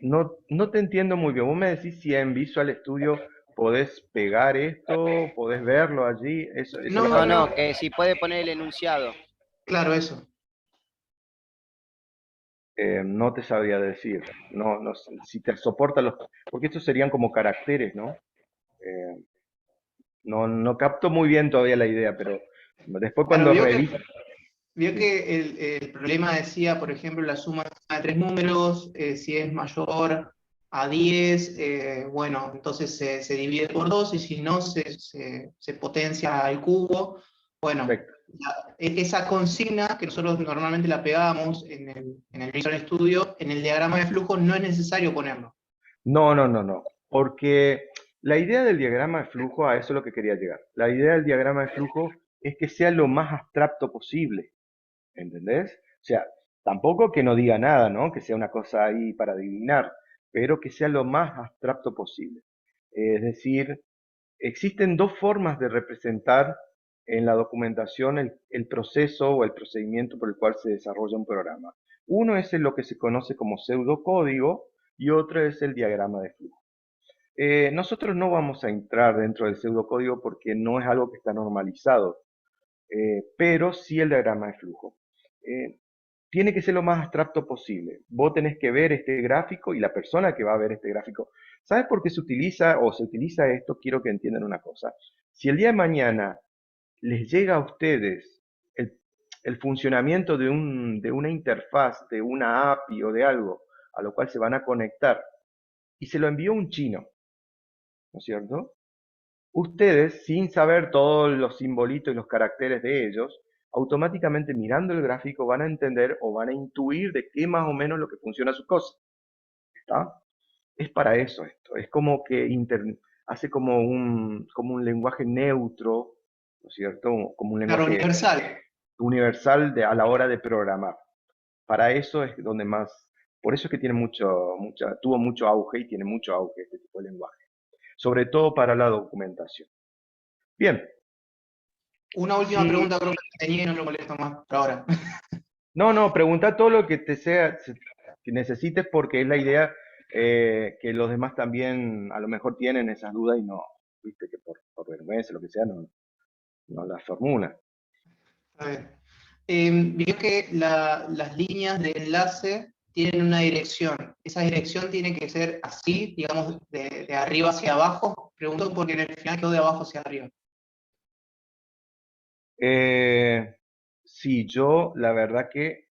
B: no te entiendo muy bien. Vos me decís si en Visual Studio podés pegar esto, podés verlo allí. Eso es lo
D: No,
E: No,
B: que...
E: no, que si puede poner el enunciado.
D: claro, eso.
B: No te sabría decir. No sé si te soporta los... Porque estos serían como caracteres, ¿no? Eh, no capto muy bien todavía la idea, pero después
D: Claro,
B: cuando reviso...
D: vio
B: Sí,
D: que el problema decía, por ejemplo, la suma de tres números, si es mayor a 10, bueno, entonces se divide por 2 y si no, se potencia al cubo. Bueno,
B: perfecto.
D: esa consigna que nosotros normalmente la pegábamos en el Visual Studio, en el diagrama de flujo no es necesario ponerlo.
B: No. Porque la idea del diagrama de flujo, a eso es lo que quería llegar. La idea del diagrama de flujo es que sea lo más abstracto posible. ¿Entendés? O sea, tampoco que no diga nada, ¿no? Que sea una cosa ahí para adivinar, pero que sea lo más abstracto posible. Es decir, existen dos formas de representar en la documentación el proceso o el procedimiento por el cual se desarrolla un programa. Uno es en lo que se conoce como pseudocódigo y otro es el diagrama de flujo. Nosotros no vamos a entrar dentro del pseudocódigo porque no es algo que está normalizado, pero sí el diagrama de flujo. Eh, Tiene que ser lo más abstracto posible. Vos tenés que ver este gráfico y la persona que va a ver este gráfico. ¿Sabes por qué se utiliza o se utiliza esto? Quiero que entiendan una cosa. Si el día de mañana les llega a ustedes el funcionamiento de una interfaz, de una API o de algo a lo cual se van a conectar y se lo envió un chino, ¿no es cierto? Ustedes, sin saber todos los simbolitos y los caracteres de ellos, automáticamente mirando el gráfico van a entender o van a intuir de qué más o menos lo que funciona su cosa. ¿Está? Es para eso esto. Es como que hace como un lenguaje neutro, ¿no es cierto? Como un
D: Claro,
B: lenguaje
D: universal.
B: universal a la hora de programar. Para eso es donde más, por eso es que tiene tuvo mucho auge y tiene mucho auge este tipo de lenguaje. Sobre todo para la documentación. Bien,
D: Una última
B: si
D: pregunta creo que tenía y no lo molesto más por ahora.
B: no, pregunta todo lo que te sea, que necesites porque es la idea que los demás también a lo mejor tienen esas dudas y no, viste, que por vergüenza, lo que sea, no las formulan.
D: A ver. Vio que las líneas de enlace tienen una dirección. Esa dirección tiene que ser así, digamos, de arriba hacia abajo. Pregunto porque en el final quedó de abajo hacia arriba.
B: Eh, sí, yo la verdad que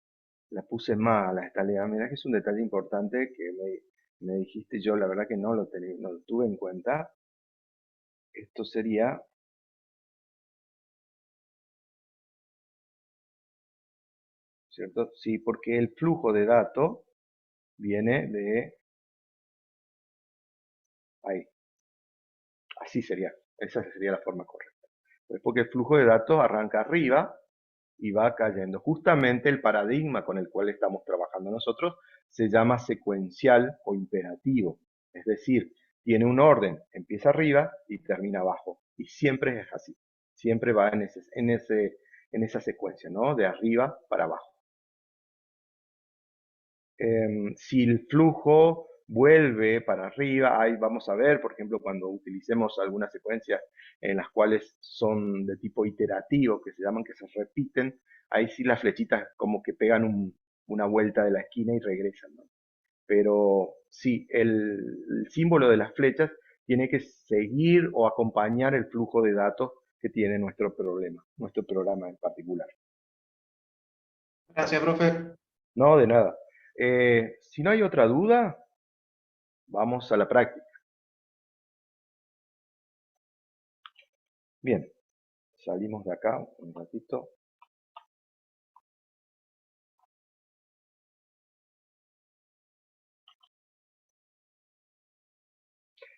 B: la puse mal a esta lea. Mirá que es un detalle importante que me dijiste, yo la verdad que no lo tuve en cuenta. Esto sería, ¿cierto? Sí, porque el flujo de datos viene de ahí. Así sería, esa sería la forma correcta. Es porque el flujo de datos arranca arriba y va cayendo. Justamente el paradigma con el cual estamos trabajando nosotros se llama secuencial o imperativo. Es decir, tiene un orden, empieza arriba y termina abajo. Y siempre es así. Siempre va en esa secuencia, ¿no? De arriba para abajo. Si el flujo vuelve para arriba, ahí vamos a ver, por ejemplo, cuando utilicemos algunas secuencias en las cuales son de tipo iterativo, que se llaman que se repiten, ahí sí las flechitas como que pegan una vuelta de la esquina y regresan, ¿no? Pero sí, el símbolo de las flechas tiene que seguir o acompañar el flujo de datos que tiene nuestro programa en particular.
D: Gracias, profe.
B: No, de nada. Si no hay otra duda, vamos a la práctica. Bien, salimos de acá un ratito.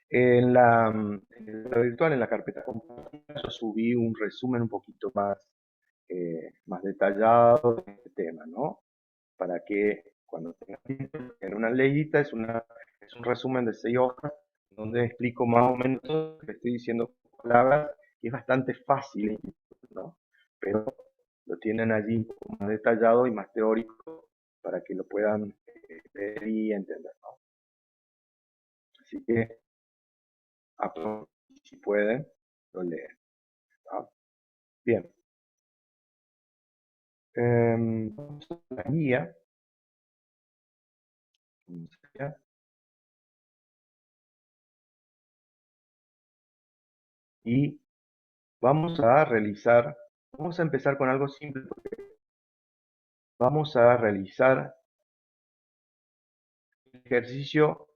B: En la virtual, en la carpeta compartida, yo subí un resumen un poquito más detallado de este tema, ¿no? Para que cuando tengas tiempo, en una leyita es un resumen de 6 hojas, donde explico más o menos todo lo que estoy diciendo con palabras, que es bastante fácil, ¿no? Pero lo tienen allí un poco más detallado y más teórico para que lo puedan ver y entender, ¿no? Así que, si pueden, lo leen. ¿Está? Bien. Vamos a la guía. Vamos allá. Y vamos a empezar con algo simple. Vamos a realizar el ejercicio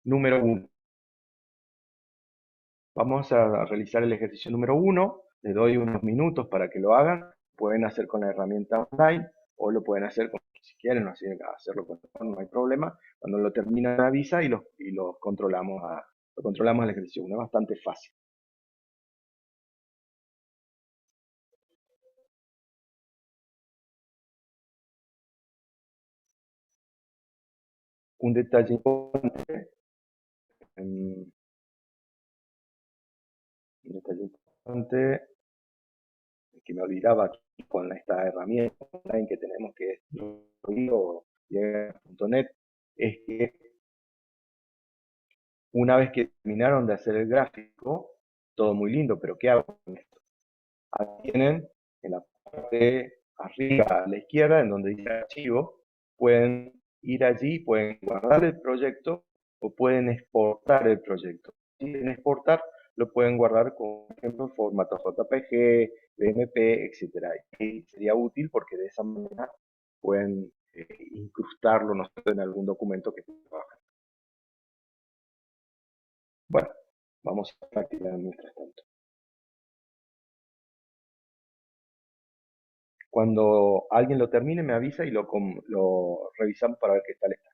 B: número 1. Vamos a realizar el ejercicio número 1. Les doy unos minutos para que lo hagan. Pueden hacer con la herramienta online o lo pueden hacer si quieren, hacerlo con no hay problema. Cuando lo terminen me avisa y lo controlamos el ejercicio 1. Es bastante fácil. Un detalle importante, que me olvidaba aquí con esta herramienta online que tenemos, que es .net, es que una vez que terminaron de hacer el gráfico, todo muy lindo, pero ¿qué hago con esto? Aquí tienen en la parte arriba a la izquierda, en donde dice archivo, pueden ir allí, pueden guardar el proyecto o pueden exportar el proyecto. Si quieren exportar, lo pueden guardar con, por ejemplo, en formato JPG, BMP, etc. Y sería útil porque de esa manera pueden incrustarlo, no sé, en algún documento que trabajen. Bueno, vamos a practicar mientras tanto. Cuando alguien lo termine, me avisa y lo revisamos para ver qué tal está.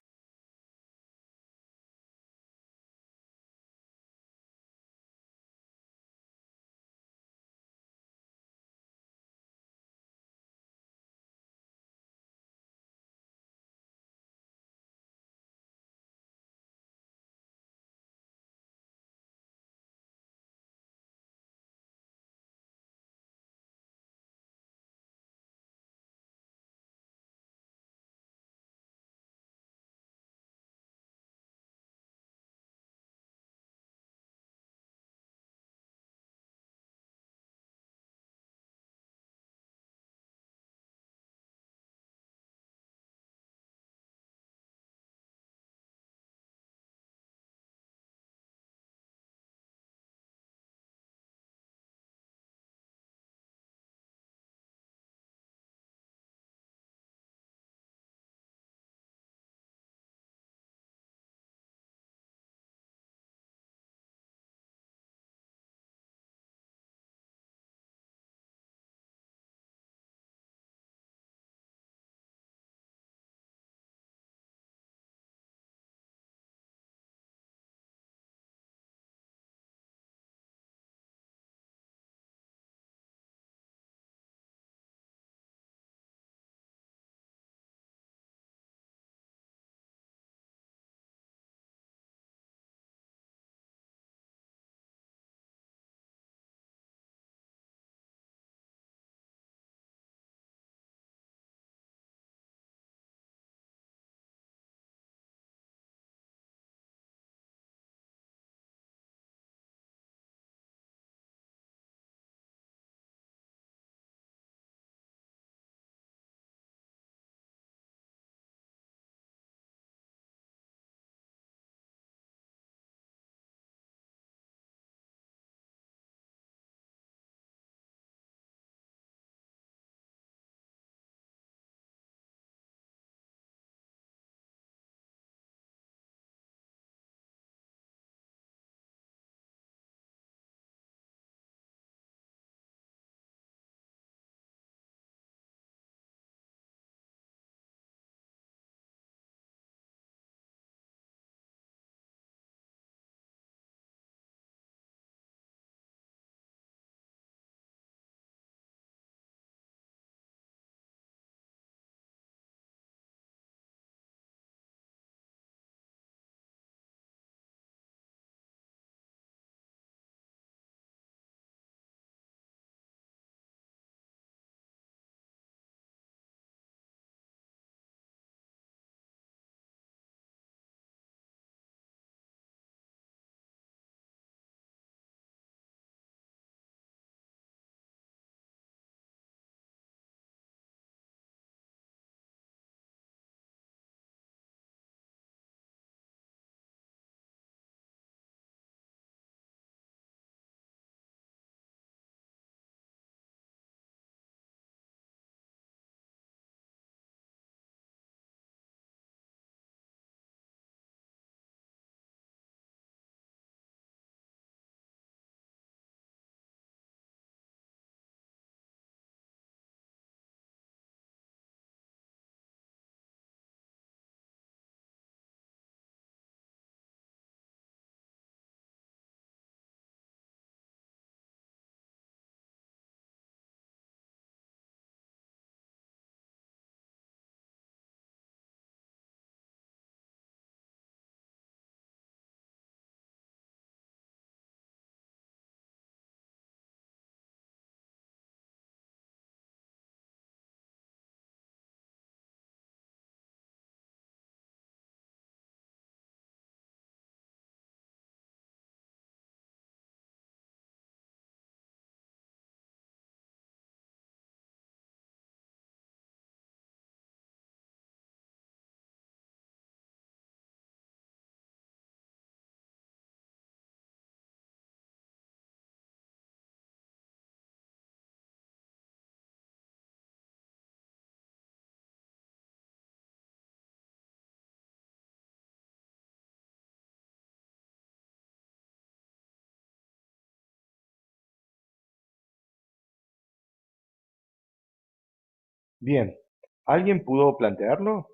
B: Bien. ¿Alguien pudo plantearlo?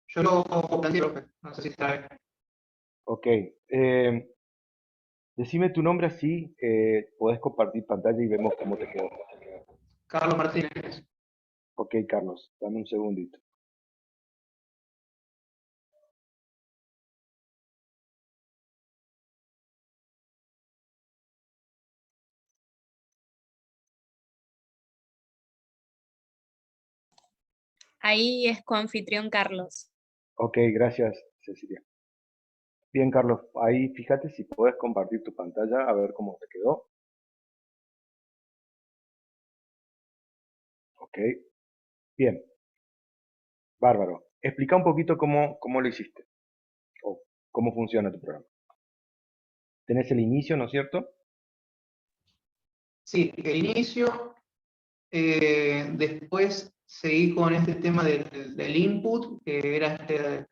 D: Yo lo planteé, profe. No sé si está bien.
B: Ok. Decime tu nombre así, podés compartir pantalla y vemos cómo te quedó.
D: Carlos Martínez.
B: Ok, Carlos, dame un segundito.
G: Ahí es coanfitrión Carlos.
B: Ok, gracias, Cecilia. Bien, Carlos, ahí fíjate si puedes compartir tu pantalla a ver cómo te quedó. Ok, bien, bárbaro. Explica un poquito cómo lo hiciste o cómo funciona tu programa. Tenés el inicio, ¿no es cierto?
D: Sí, el inicio. Después seguí con este tema del input, que era este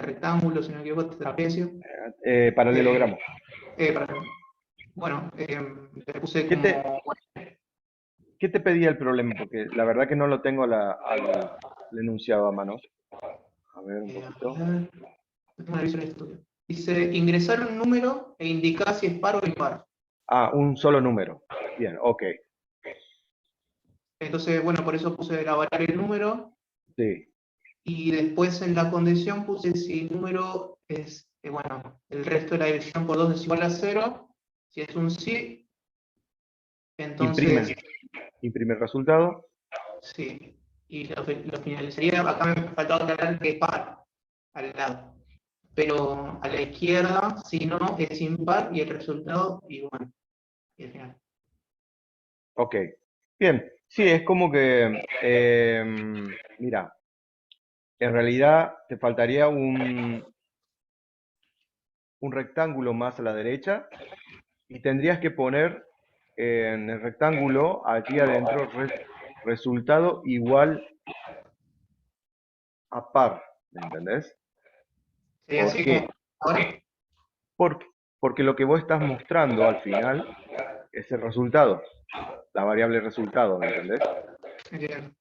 D: rectángulo, si no me equivoco, este trapecio.
B: Paralelogramo.
D: Bueno, le puse
B: ¿Qué te,
D: como...
B: qué te pedía el problema? Porque la verdad que no lo tengo al enunciado a mano. A ver un poquito.
D: a ver, déjame revisar el estudio. Dice, ingresar un número e indicar si es par o impar.
B: Ah, un solo número. Bien, ok.
D: Entonces, bueno, por eso puse la variable el número,
B: Sí.
D: y después en la condición puse si el número es, bueno, el resto de la división por 2 es igual a 0. Si es un sí, entonces
B: Imprime el resultado.
D: sí. Y lo finalizaría, acá me faltaba aclarar que es par, al lado. Pero a la izquierda, si no, es impar y el resultado igual. Y al final.
B: Ok. Bien. Sí, es como que, mira, en realidad te faltaría un rectángulo más a la derecha y tendrías que poner en el rectángulo, allí adentro, resultado igual a par, ¿me entendés?
D: Sería
B: ¿Por
D: así como
B: qué?
D: ahora.
B: Porque, porque lo que vos estás mostrando al final es el resultado, la variable resultado, ¿me entendés?
D: Entiendo.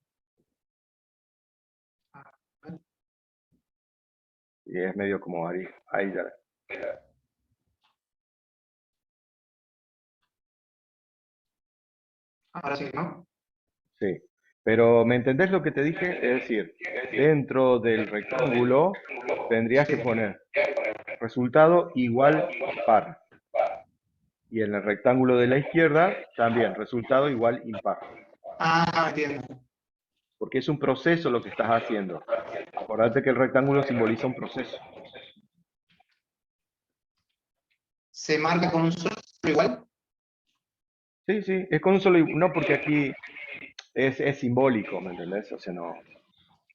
B: Y es medio como ahí ya.
D: Ahora sí, ¿no?
B: Sí. Pero ¿me entendés lo que te dije? Es decir, dentro del rectángulo tendrías que
D: Sí.
B: poner resultado igual par. Y en el rectángulo de la izquierda también resultado igual impar.
D: Ah, entiendo.
B: Porque es un proceso lo que estás haciendo. Acordate que el rectángulo simboliza un proceso.
D: ¿Se marca con un solo igual?
B: Sí, sí, es con un solo, no porque aquí es simbólico, ¿me entendés? O sea, no,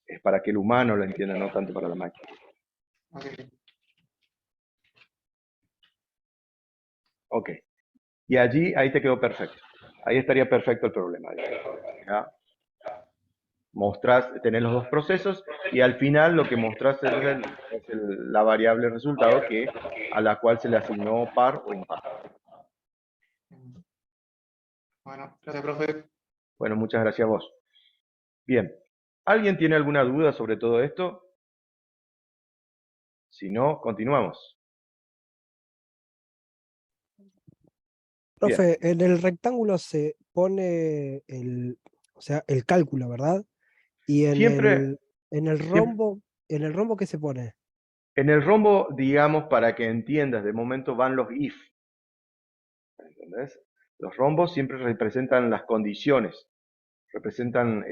B: es para que el humano lo entienda, no tanto para la máquina.
D: Ok.
B: Ok. Y allí, ahí te quedó perfecto. Ahí estaría perfecto el problema. ¿Ya? Mostrás, tenés los dos procesos y al final lo que mostrás la variable resultado a la cual se le asignó par o impar.
D: Bueno, gracias, profe.
B: Bueno, muchas gracias a vos. Bien, ¿alguien tiene alguna duda sobre todo esto? Si no, continuamos. Bien,
H: Profe, en el rectángulo se pone o sea, el cálculo, ¿verdad? Y
B: siempre, siempre,
H: en el rombo, ¿qué se pone?
B: en el rombo, digamos, para que entiendas, de momento van los if, ¿entendés? Los rombos siempre representan las condiciones, representan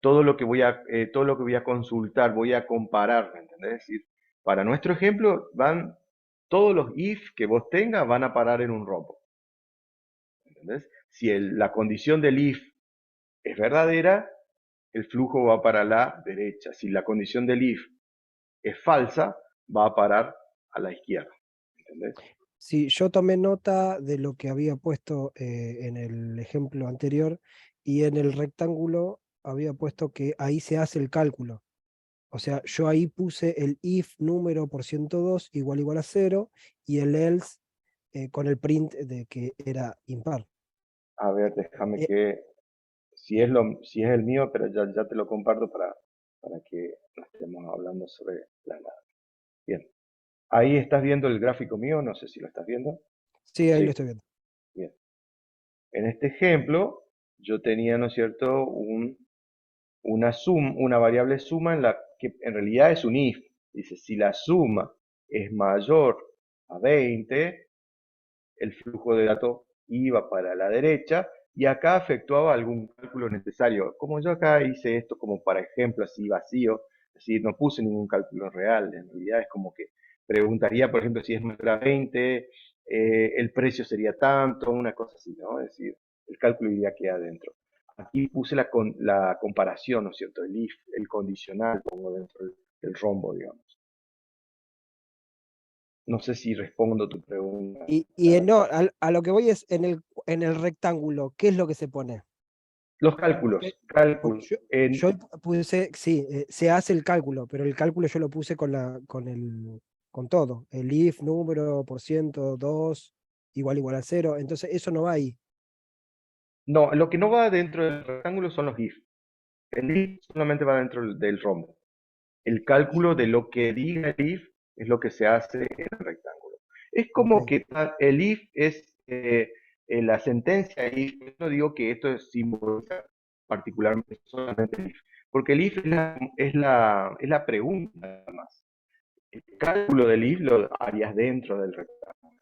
B: todo lo que voy a consultar, voy a comparar, ¿me entendés? Es decir, para nuestro ejemplo, todos los if que vos tengas van a parar en un rombo, ¿entendés? Si la condición del if es verdadera, el flujo va para la derecha. Si la condición del if es falsa, va a parar a la izquierda, ¿entendés?
H: Sí, yo tomé nota de lo que había puesto en el ejemplo anterior y en el rectángulo había puesto que ahí se hace el cálculo. O sea, yo ahí puse el if número por 102 igual a 0 y el else con el print de que era impar.
B: A ver, déjame
H: Eh,
B: que, si es el mío, pero ya te lo comparto para que no estemos hablando sobre la nada. Bien, ahí estás viendo el gráfico mío, no sé si lo estás viendo.
H: sí, ahí lo
B: Sí,
H: estoy viendo.
B: bien. En este ejemplo, yo tenía, ¿no es cierto?, una variable suma en la que en realidad es un if. Dice, si la suma es mayor a 20, el flujo de datos iba para la derecha y acá efectuaba algún cálculo necesario. Como yo acá hice esto como para ejemplo así vacío, es decir, no puse ningún cálculo real, en realidad es como que preguntaría, por ejemplo, si es mayor a 20, el precio sería tanto, una cosa así, ¿no? Es decir, el cálculo iría aquí adentro. Aquí puse la comparación, ¿no es cierto? El if, el condicional, pongo dentro del rombo, digamos. No sé si respondo tu pregunta.
H: No, a lo que voy es en el rectángulo, ¿qué es lo que se pone?
B: Los cálculos,
H: Porque
B: cálculos.
H: yo puse, sí, se hace el cálculo, pero el cálculo yo lo puse con todo. El if, número, por ciento, 2, igual a 0. Entonces eso no va ahí.
B: No, lo que no va dentro del rectángulo son los if. El if solamente va dentro del rombo. El
H: Y,
B: cálculo de lo que diga el if es lo que se hace en el rectángulo. Es
H: ok.
B: como que el if es la sentencia if. Yo no digo que esto simboliza particularmente solamente el if, porque el if es la pregunta nada más. El cálculo del if lo harías dentro del rectángulo.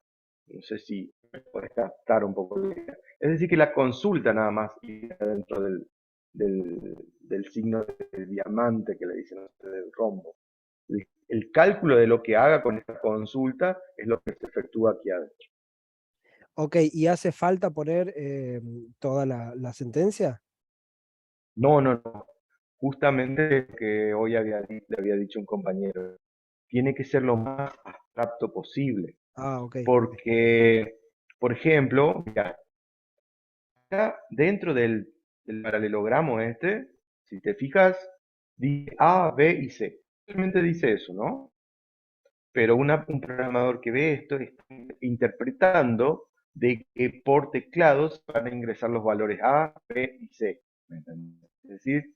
B: No sé si puedes captar un poco la idea. Es decir, que la consulta nada más iría dentro del signo del diamante que le dicen ustedes, del rombo. El cálculo de lo que haga con esta consulta es lo que se efectúa aquí adentro.
H: Ok, ¿y hace falta poner toda la sentencia?
B: No, no, no. Justamente lo que hoy le había dicho un compañero, tiene que ser lo más abstracto posible.
H: Ah, ok, ok.
B: Porque, por ejemplo, mira, acá dentro del paralelogramo este, si te fijas, dice A, B y C. Realmente dice eso, ¿no? Pero un programador que ve esto está interpretando de que por teclado se van a ingresar los valores A, B y C. ¿Me entendés? Es decir,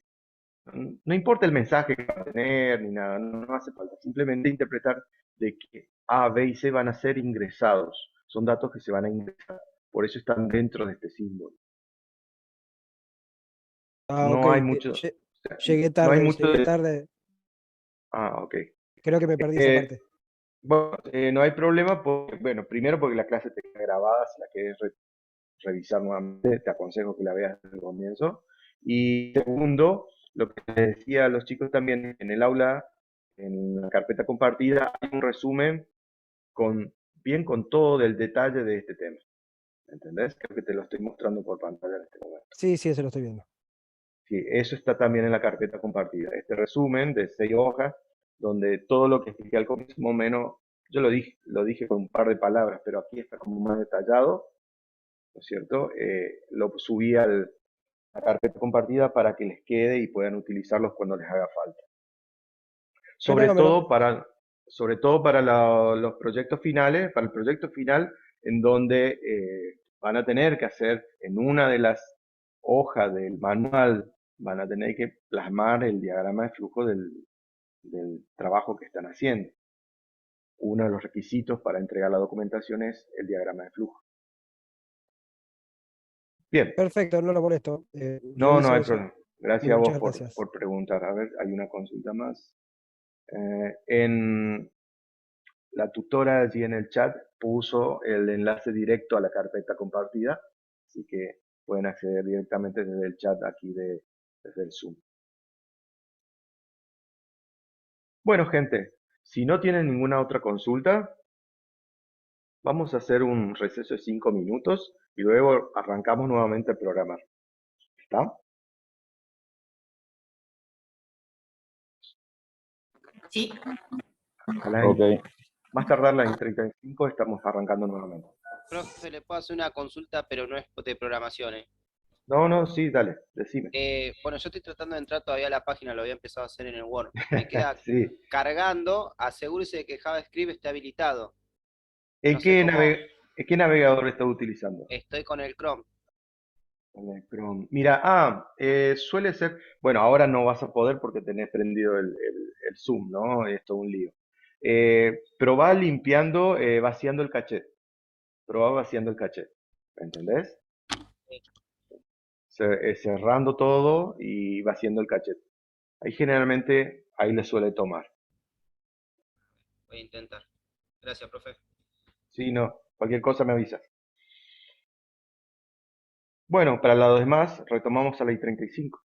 B: no importa el mensaje que va a tener ni nada, no hace falta. Simplemente interpretar de que A, B y C van a ser ingresados. Son datos que se van a ingresar. Por eso están dentro de este símbolo.
H: Ah, ok.
B: No hay mucho, o sea,
H: Llegué
B: no hay
H: tarde,
B: mucho
H: llegué
B: de...
H: tarde.
B: Ah, ok.
H: Creo que me perdí esa
B: Eh,
H: parte.
B: bueno, no hay problema, porque, bueno, primero porque la clase te queda grabada, si la quieres revisar nuevamente, te aconsejo que la veas desde el comienzo. Y segundo, lo que les decía a los chicos también en el aula, en la carpeta compartida, hay un resumen bien con todo el detalle de este tema. ¿Entendés? Creo que te lo estoy mostrando por pantalla en este momento.
H: Sí, sí, eso lo estoy viendo.
B: Sí, eso está también en la carpeta compartida. Este resumen de 6 hojas, donde todo lo que expliqué al comienzo, más o menos, yo lo dije con un par de palabras, pero aquí está como más detallado, ¿no es cierto? Lo subí a la carpeta compartida para que les quede y puedan utilizarlos cuando les haga falta. Sobre
H: Fenómeno.
B: todo para, sobre todo para los proyectos finales, para el proyecto final, en donde van a tener que hacer en una de las hojas del manual, van a tener que plasmar el diagrama de flujo del trabajo que están haciendo. Uno de los requisitos para entregar la documentación es el diagrama de flujo. Bien,
H: Perfecto, no lo molesto.
B: no, no
H: Reviso
B: hay
H: eso
B: problema. Gracias
H: y
B: a
H: muchas
B: vos
H: gracias.
B: por preguntar. A ver, hay una consulta más. En la tutora allí en el chat puso el enlace directo a la carpeta compartida, así que pueden acceder directamente desde el chat aquí desde el Zoom. Bueno, gente, si no tienen ninguna otra consulta, vamos a hacer un receso de 5 minutos y luego arrancamos nuevamente a programar. ¿Está?
F: Sí.
A: Ok.
B: Más tardar las 35 estamos arrancando nuevamente.
E: Profe, le puedo hacer una consulta, pero no es de programación, ¿eh?
B: No, no, sí, dale, decime.
E: Bueno, yo estoy tratando de entrar todavía a la página, lo había empezado a hacer en el Word. Me queda
B: Sí.
E: cargando, asegúrese de que JavaScript esté habilitado.
B: ¿En
E: No sé
B: qué,
E: cómo,
B: ¿En qué navegador estás utilizando?
E: estoy con el Chrome.
B: Electron. Mira, suele ser, bueno, ahora no vas a poder porque tenés prendido el Zoom, ¿no? Esto es un lío. Probá limpiando, vaciando el caché. Probá vaciando el caché. ¿Entendés? Cerrando todo y vaciando el caché. Ahí generalmente, ahí le suele tomar.
E: Voy a intentar. Gracias, profe.
B: Si no, cualquier cosa me avisas. Bueno, para los demás, retomamos a la I-35.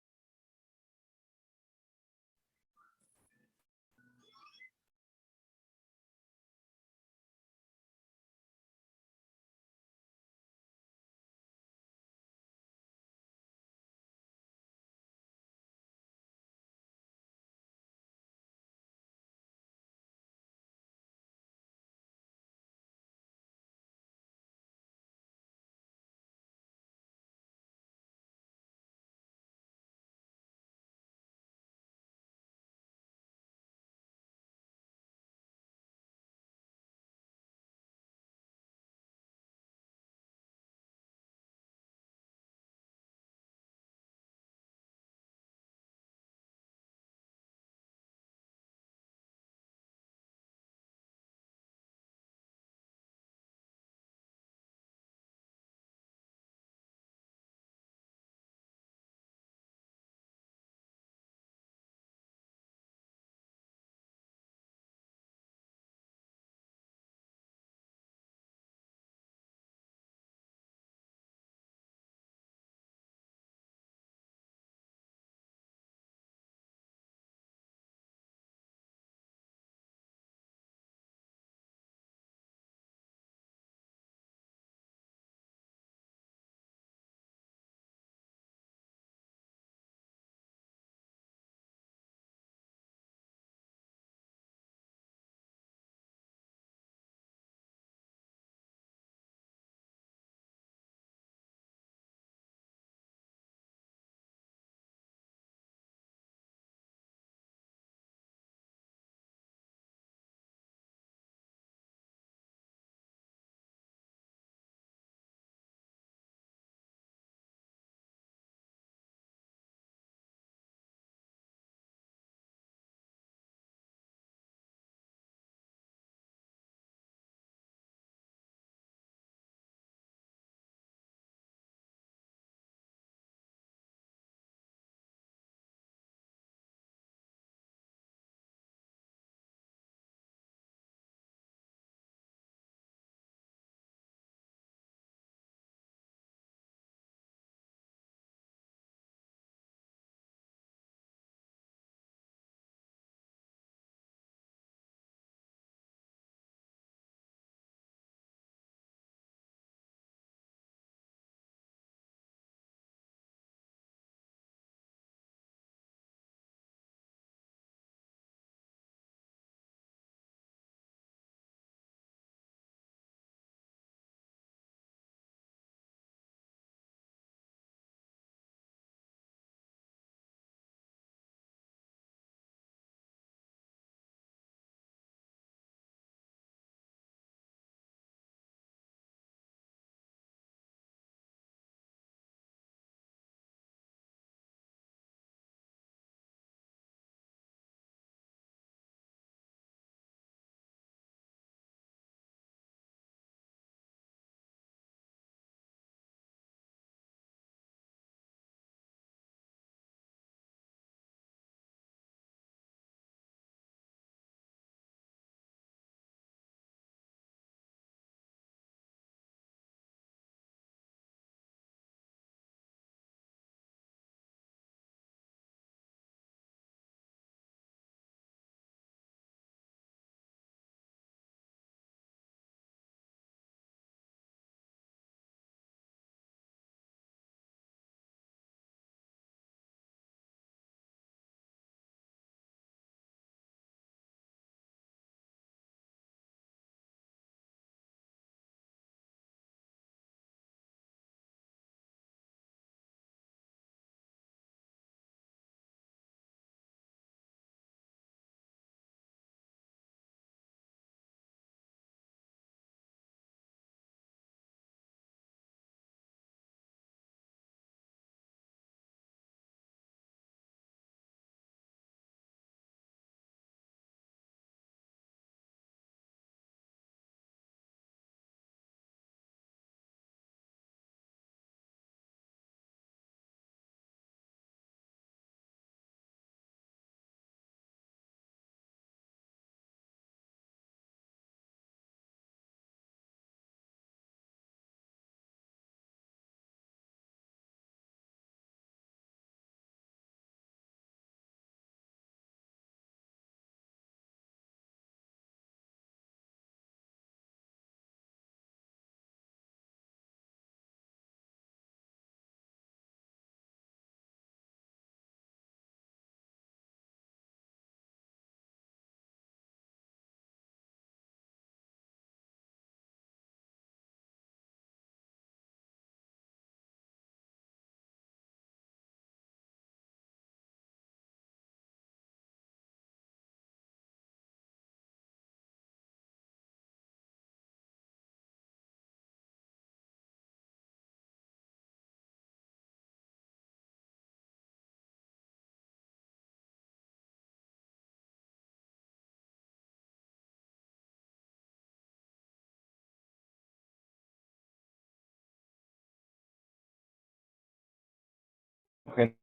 B: gente,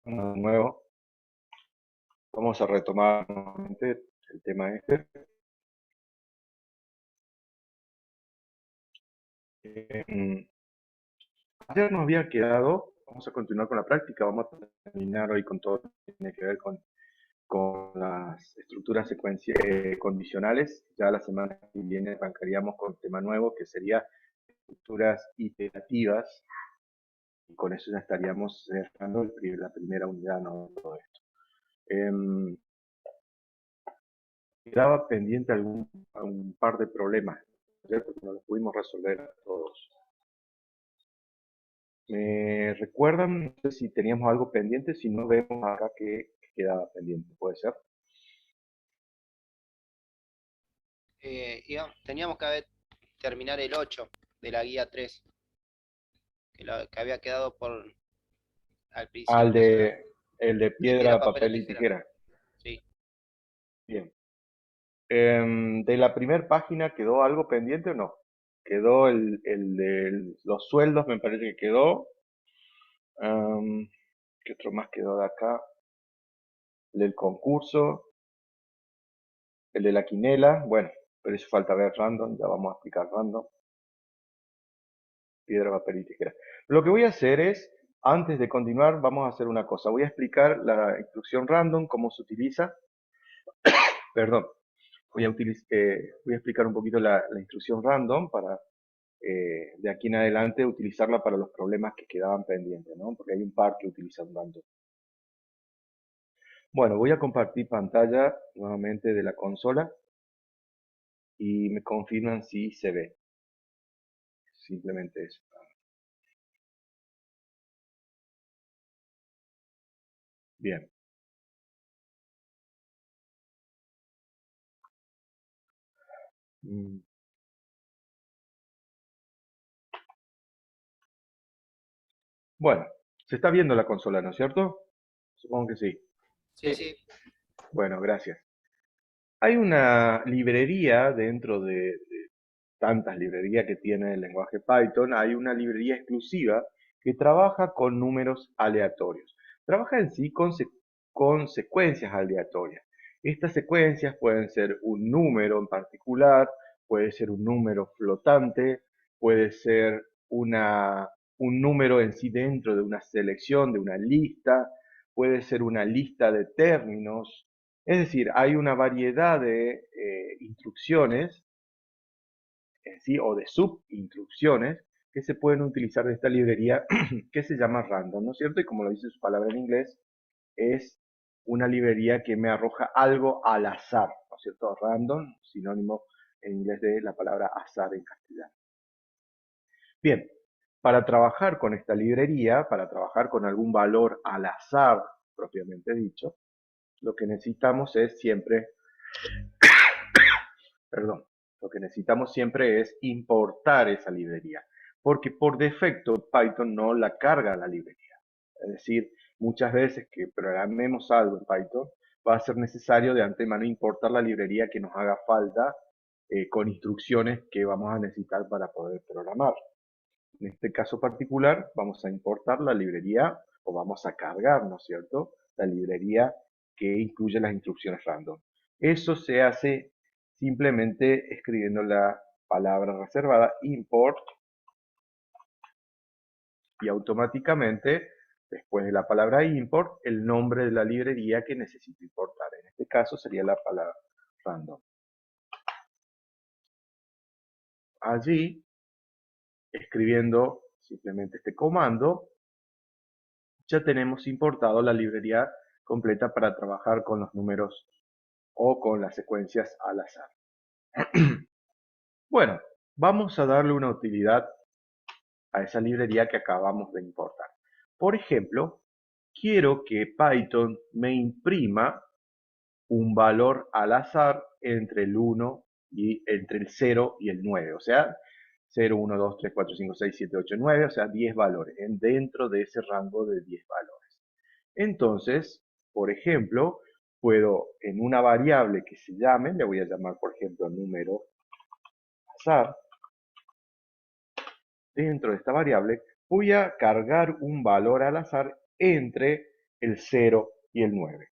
B: de nuevo, vamos a retomar nuevamente el tema este. Ayer nos había quedado, vamos a continuar con la práctica, vamos a terminar hoy con todo lo que tiene que ver con las estructuras condicionales. Ya la semana que viene arrancaríamos con un tema nuevo que sería estructuras iterativas, y con eso ya estaríamos cerrando la primera unidad, ¿no? Todo esto. Quedaba pendiente un par de problemas, ¿cierto? Que no los pudimos resolver todos. ¿Me recuerdan? No sé si teníamos algo pendiente, si no vemos acá que quedaba pendiente, ¿puede ser?
E: Teníamos que terminar el 8 de la guía 3, que había quedado al principio.
B: El de piedra, papel y tijera.
E: Sí.
B: Bien. ¿De la primera página quedó algo pendiente o no? Quedó el de los sueldos, me parece que quedó. ¿Qué otro más quedó de acá? El del concurso. El de la quinela. Bueno, pero eso falta ver random. Ya vamos a explicar random. Piedra, papel y tijera. Lo que voy a hacer es, antes de continuar, vamos a hacer una cosa. Voy a explicar la instrucción random, cómo se utiliza. Perdón. Voy a explicar un poquito la instrucción random para de aquí en adelante utilizarla para los problemas que quedaban pendientes, ¿no? Porque hay un par que utilizan random. Bueno, voy a compartir pantalla nuevamente de la consola y me confirman si se ve. Simplemente eso. Bien. Bueno, se está viendo la consola, ¿no es cierto? Supongo que sí.
E: Sí.
B: Bueno, gracias. Hay una librería dentro de tantas librerías que tiene el lenguaje Python, hay una librería exclusiva que trabaja con números aleatorios. Trabaja en sí con secuencias aleatorias. Estas secuencias pueden ser un número en particular, puede ser un número flotante, puede ser un número en sí dentro de una selección, de una lista, puede ser una lista de términos. Es decir, hay una variedad de instrucciones ¿sí? O de subinstrucciones que se pueden utilizar de esta librería que se llama random, ¿no es cierto? Y como lo dice su palabra en inglés, es una librería que me arroja algo al azar, ¿no es cierto? Random, sinónimo en inglés de la palabra azar en castellano. Bien, para trabajar con esta librería, para trabajar con algún valor al azar, propiamente dicho, lo que necesitamos es siempre, perdón, lo que necesitamos siempre es importar esa librería, porque por defecto Python no la carga la librería. Es decir, muchas veces que programemos algo en Python, va a ser necesario de antemano importar la librería que nos haga falta con instrucciones que vamos a necesitar para poder programar. En este caso particular, vamos a importar la librería, o vamos a cargar, ¿no es cierto?, la librería que incluye las instrucciones random. Eso se hace simplemente escribiendo la palabra reservada import y automáticamente después de la palabra import el nombre de la librería que necesito importar. En este caso sería la palabra random. Allí, escribiendo simplemente este comando, ya tenemos importado la librería completa para trabajar con los números o con las secuencias al azar. Bueno, vamos a darle una utilidad a esa librería que acabamos de importar. Por ejemplo, quiero que Python me imprima un valor al azar entre el 1 y entre el 0 y el 9, o sea, 0, 1, 2, 3, 4, 5, 6, 7, 8, 9, o sea, 10 valores, dentro de ese rango de 10 valores. Entonces, por ejemplo, puedo en una variable que se llame, le voy a llamar por ejemplo número azar, dentro de esta variable voy a cargar un valor al azar entre el 0 y el 9.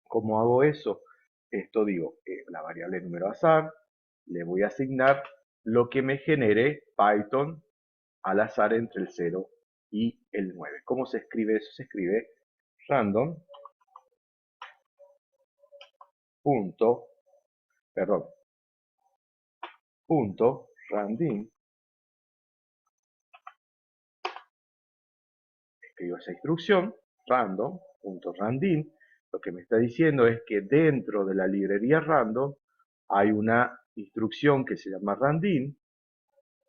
B: ¿Cómo hago eso? Esto digo, la variable número azar, le voy a asignar lo que me genere Python al azar entre el 0 y el 9. ¿Cómo se escribe eso? Se escribe random punto, perdón, punto random. Escribo esa instrucción, random.random. Lo que me está diciendo es que dentro de la librería random hay una instrucción que se llama random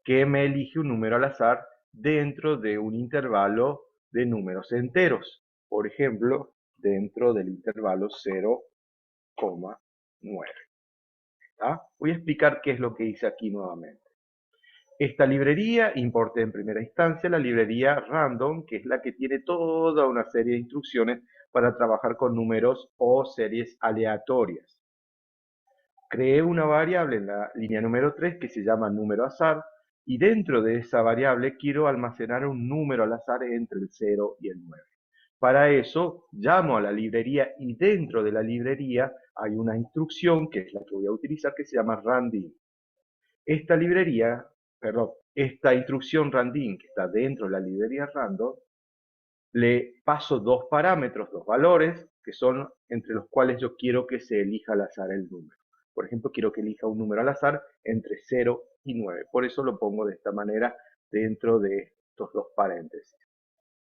B: que me elige un número al azar dentro de un intervalo de números enteros. Por ejemplo, dentro del intervalo 0,9. Voy a explicar qué es lo que hice aquí nuevamente. Esta librería importa en primera instancia la librería random, que es la que tiene toda una serie de instrucciones para trabajar con números o series aleatorias. Creé una variable en la línea número 3 que se llama número azar, y dentro de esa variable quiero almacenar un número al azar entre el 0 y el 9. Para eso llamo a la librería y dentro de la librería hay una instrucción que es la que voy a utilizar que se llama random. Esta librería, perdón, esta instrucción random que está dentro de la librería random, le paso dos parámetros, dos valores, que son entre los cuales yo quiero que se elija al azar el número. Por ejemplo, quiero que elija un número al azar entre 0 y 9. Por eso lo pongo de esta manera dentro de estos dos paréntesis.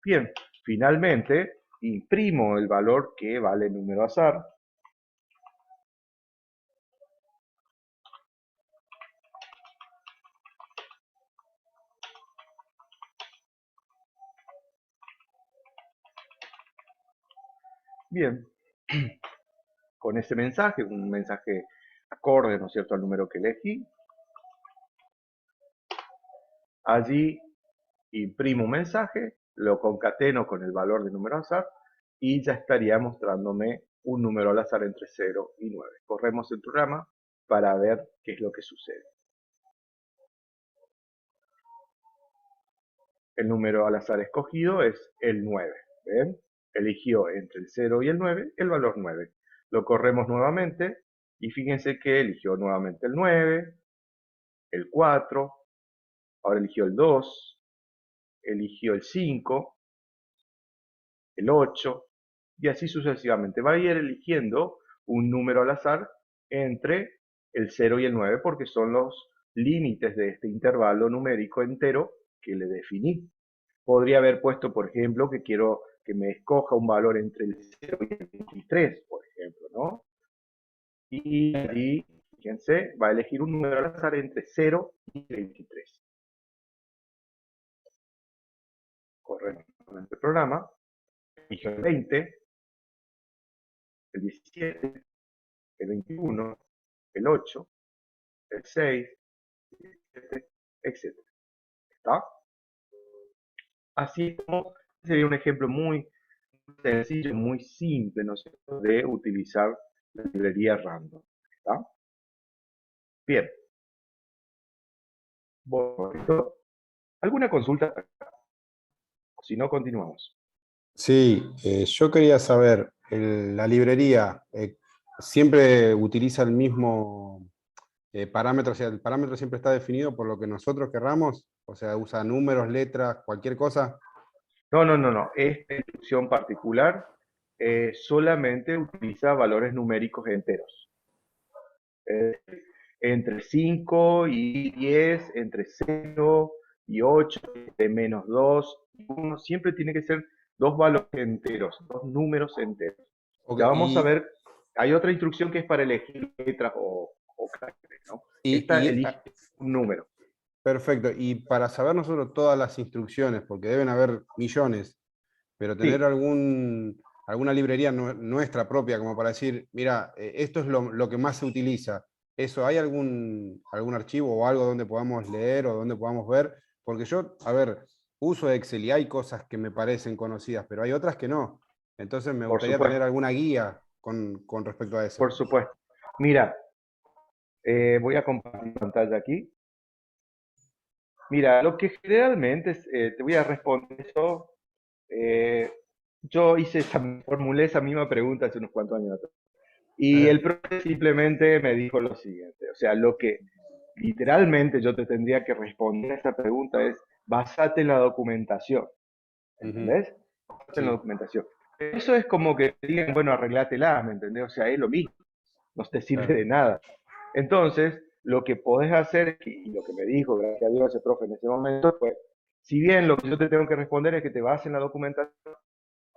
B: Bien, finalmente imprimo el valor que vale el número azar. Bien, con ese mensaje, un mensaje acorde, ¿no es cierto?, al número que elegí. Allí imprimo un mensaje, lo concateno con el valor del número azar y ya estaría mostrándome un número al azar entre 0 y 9. Corremos el programa para ver qué es lo que sucede. El número al azar escogido es el 9. ¿Ven? Eligió entre el 0 y el 9 el valor 9. Lo corremos nuevamente y fíjense que eligió nuevamente el 9, el 4, ahora eligió el 2, eligió el 5, el 8 y así sucesivamente. Va a ir eligiendo un número al azar entre el 0 y el 9 porque son los límites de este intervalo numérico entero que le definí. Podría haber puesto, por ejemplo, que quiero que me escoja un valor entre el 0 y el 23, por ejemplo, ¿no? Y allí, fíjense, va a elegir un número al azar entre 0 y 23. Corremos el programa, elijo el 20, el 17, el 21, el 8, el 6, el 7, etc. ¿Está? Así como sería un ejemplo muy sencillo, muy simple, ¿no es cierto?, de utilizar la librería random. ¿Está? Bien. Bueno, ¿alguna consulta? Si no, continuamos.
I: Sí, yo quería saber, la librería siempre utiliza el mismo parámetro, o sea, el parámetro siempre está definido por lo que nosotros querramos, o sea, usa números, letras, cualquier cosa.
B: No. Esta instrucción particular solamente utiliza valores numéricos enteros. Entre 5 y 10, entre 0 y 8, entre menos 2 y 1, siempre tiene que ser dos valores enteros, dos números enteros.
I: Ok,
B: Ya vamos a ver, hay otra instrucción que es para elegir letras o caracteres, ¿no? Esta elige un número.
I: Perfecto, y para saber nosotros todas las instrucciones, porque deben haber millones, pero tener
B: Sí.
I: alguna librería nuestra propia, como para decir, mira, esto es lo que más se utiliza. ¿Eso hay algún archivo o algo donde podamos leer o donde podamos ver? Porque yo, a ver, uso Excel y hay cosas que me parecen conocidas, pero hay otras que no. Entonces me
B: Por
I: gustaría
B: supuesto.
I: tener alguna guía con respecto a eso.
B: Por supuesto. Mira, voy a compartir pantalla aquí. Mira, lo que generalmente te voy a responder eso. Yo formulé esa misma pregunta hace unos cuantos años atrás. Y el profe simplemente me dijo lo siguiente, o sea, lo que literalmente yo te tendría que responder a esta pregunta es, basate en la documentación,
I: Ujú.
B: ¿entendés? Basate en la
I: Sí,
B: documentación. Eso es como que te digan, bueno, arreglátela, ¿me entendés? O sea, es lo mismo, no te sirve
I: claro.
B: de nada. Entonces, lo que podés hacer, y lo que me dijo, gracias a Dios, ese profe en ese momento, fue, si bien lo que yo te tengo que responder es que te bases en la documentación,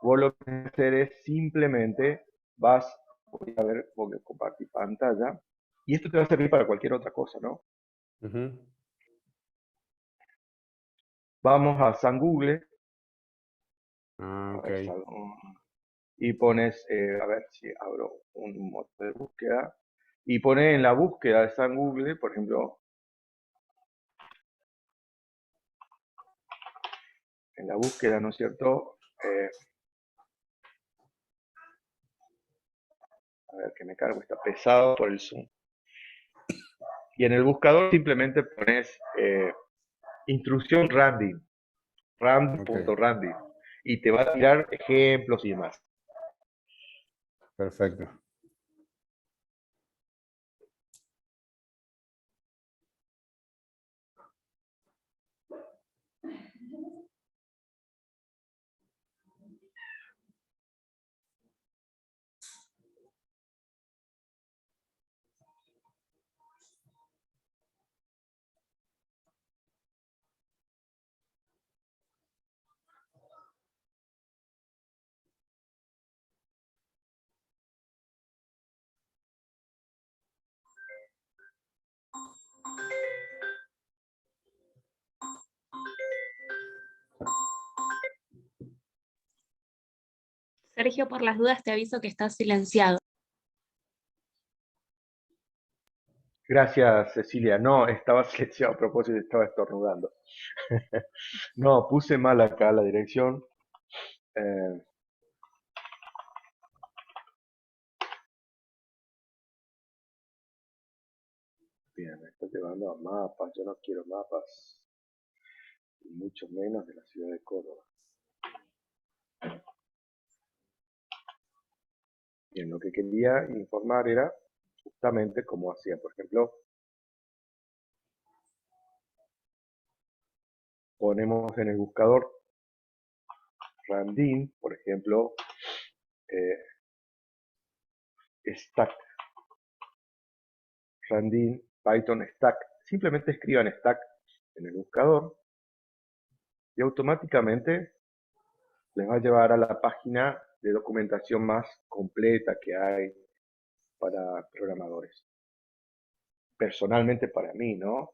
B: vos lo que vas a hacer es simplemente voy a ver, porque compartir pantalla, y esto te va a servir para cualquier otra cosa, ¿no?
I: Ujú.
B: Vamos a San Google,
I: Ah,
B: a
I: ok.
B: ver, y pones, a ver si abro un motor de búsqueda, y pones en la búsqueda de San Google, por ejemplo, en la búsqueda, ¿no es cierto? A ver, que me cargo, está pesado por el Zoom. Y en el buscador simplemente pones instrucción random,
I: Ok,
B: random.random, y te va a tirar ejemplos y demás.
I: perfecto.
G: Sergio, por las dudas te aviso que estás silenciado.
B: Gracias, Cecilia. No, estaba silenciado a propósito, estaba estornudando. No, puse mal acá la dirección. Eh, bien, me está llevando a mapas. Yo no quiero mapas, y mucho menos de la ciudad de Córdoba. Bien, lo que quería informar era justamente cómo hacía. Por ejemplo, ponemos en el buscador Randin, por ejemplo, eh, stack, Randin, Python stack. Simplemente escriban stack en el buscador y automáticamente les va a llevar a la página de documentación más completa que hay para programadores. Personalmente para mí, ¿no?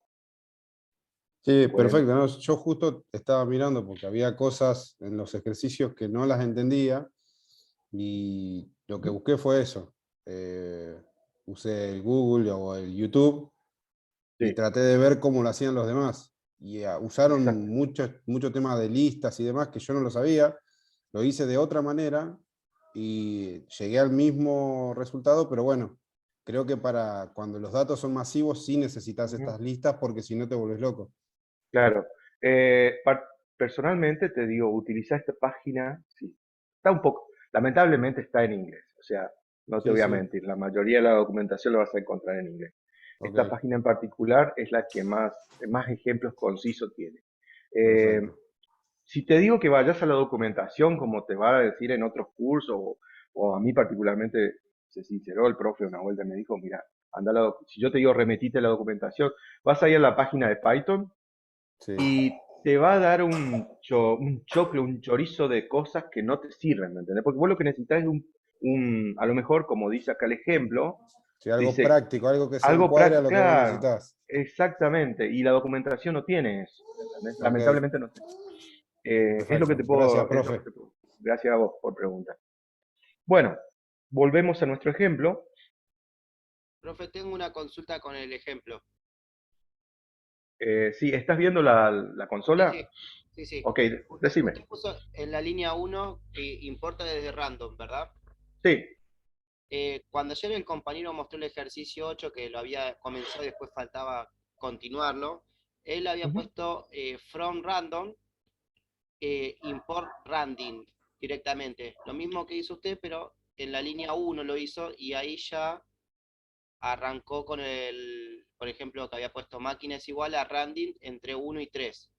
I: Sí,
B: Pueden,
I: perfecto, ¿no? Yo justo estaba mirando porque había cosas en los ejercicios que no las entendía y lo que busqué fue eso. Eh, Usé el Google o el YouTube y
B: sí,
I: traté de ver cómo lo hacían los demás. Y usaron
B: exacto.
I: mucho tema de listas y demás que yo no lo sabía. Lo hice de otra manera y llegué al mismo resultado, pero bueno, creo que para cuando los datos son masivos sí necesitas
B: Ujú,
I: estas listas porque si no te volvés loco.
B: claro. Personalmente te digo, utiliza esta página, sí. Está un poco, lamentablemente está en inglés. O sea, no te
I: Sí,
B: voy a
I: sí,
B: mentir, la mayoría de la documentación la vas a encontrar en inglés.
I: ok,
B: Esta página en particular es la que más ejemplos concisos tiene. Eh,
I: perfecto.
B: Si te digo que vayas a la documentación, como te va a decir en otros cursos, o a mí particularmente se sinceró el profe una vuelta y me dijo, mira, si yo te digo remetite a la documentación, vas a ir a la página de Python
I: Sí,
B: y te va a dar un choclo, un chorizo de cosas que no te sirven, ¿me entendés? Porque vos lo que necesitas es a lo mejor, como dice acá el ejemplo,
I: sí, algo
B: dice
I: práctico, algo que se
B: algo
I: encuadre a lo que vos
B: práctico,
I: necesitas.
B: exactamente, y la documentación no tiene eso, ¿me entendés?
I: Ok,
B: Lamentablemente no tiene. Es lo que
I: perfecto. Gracias,
B: es lo que
I: profe.
B: te puedo. Gracias a vos por preguntar. Bueno, volvemos a nuestro ejemplo.
E: Profe, tengo una consulta con el ejemplo.
B: Sí, ¿estás viendo la
E: Sí,
B: consola?
E: sí, sí, sí.
B: Ok, decime.
E: Usted puso en la línea uno que importa desde random, ¿verdad?
B: Sí,
E: Cuando ayer el compañero mostró el ejercicio 8 que lo había comenzado y después faltaba continuarlo, Él había
B: Ujú.
E: puesto from random, import random directamente. Lo mismo que hizo usted, pero en la línea 1 lo hizo y ahí ya arrancó con el, por ejemplo, que había puesto máquina es igual a random entre 1 y 3.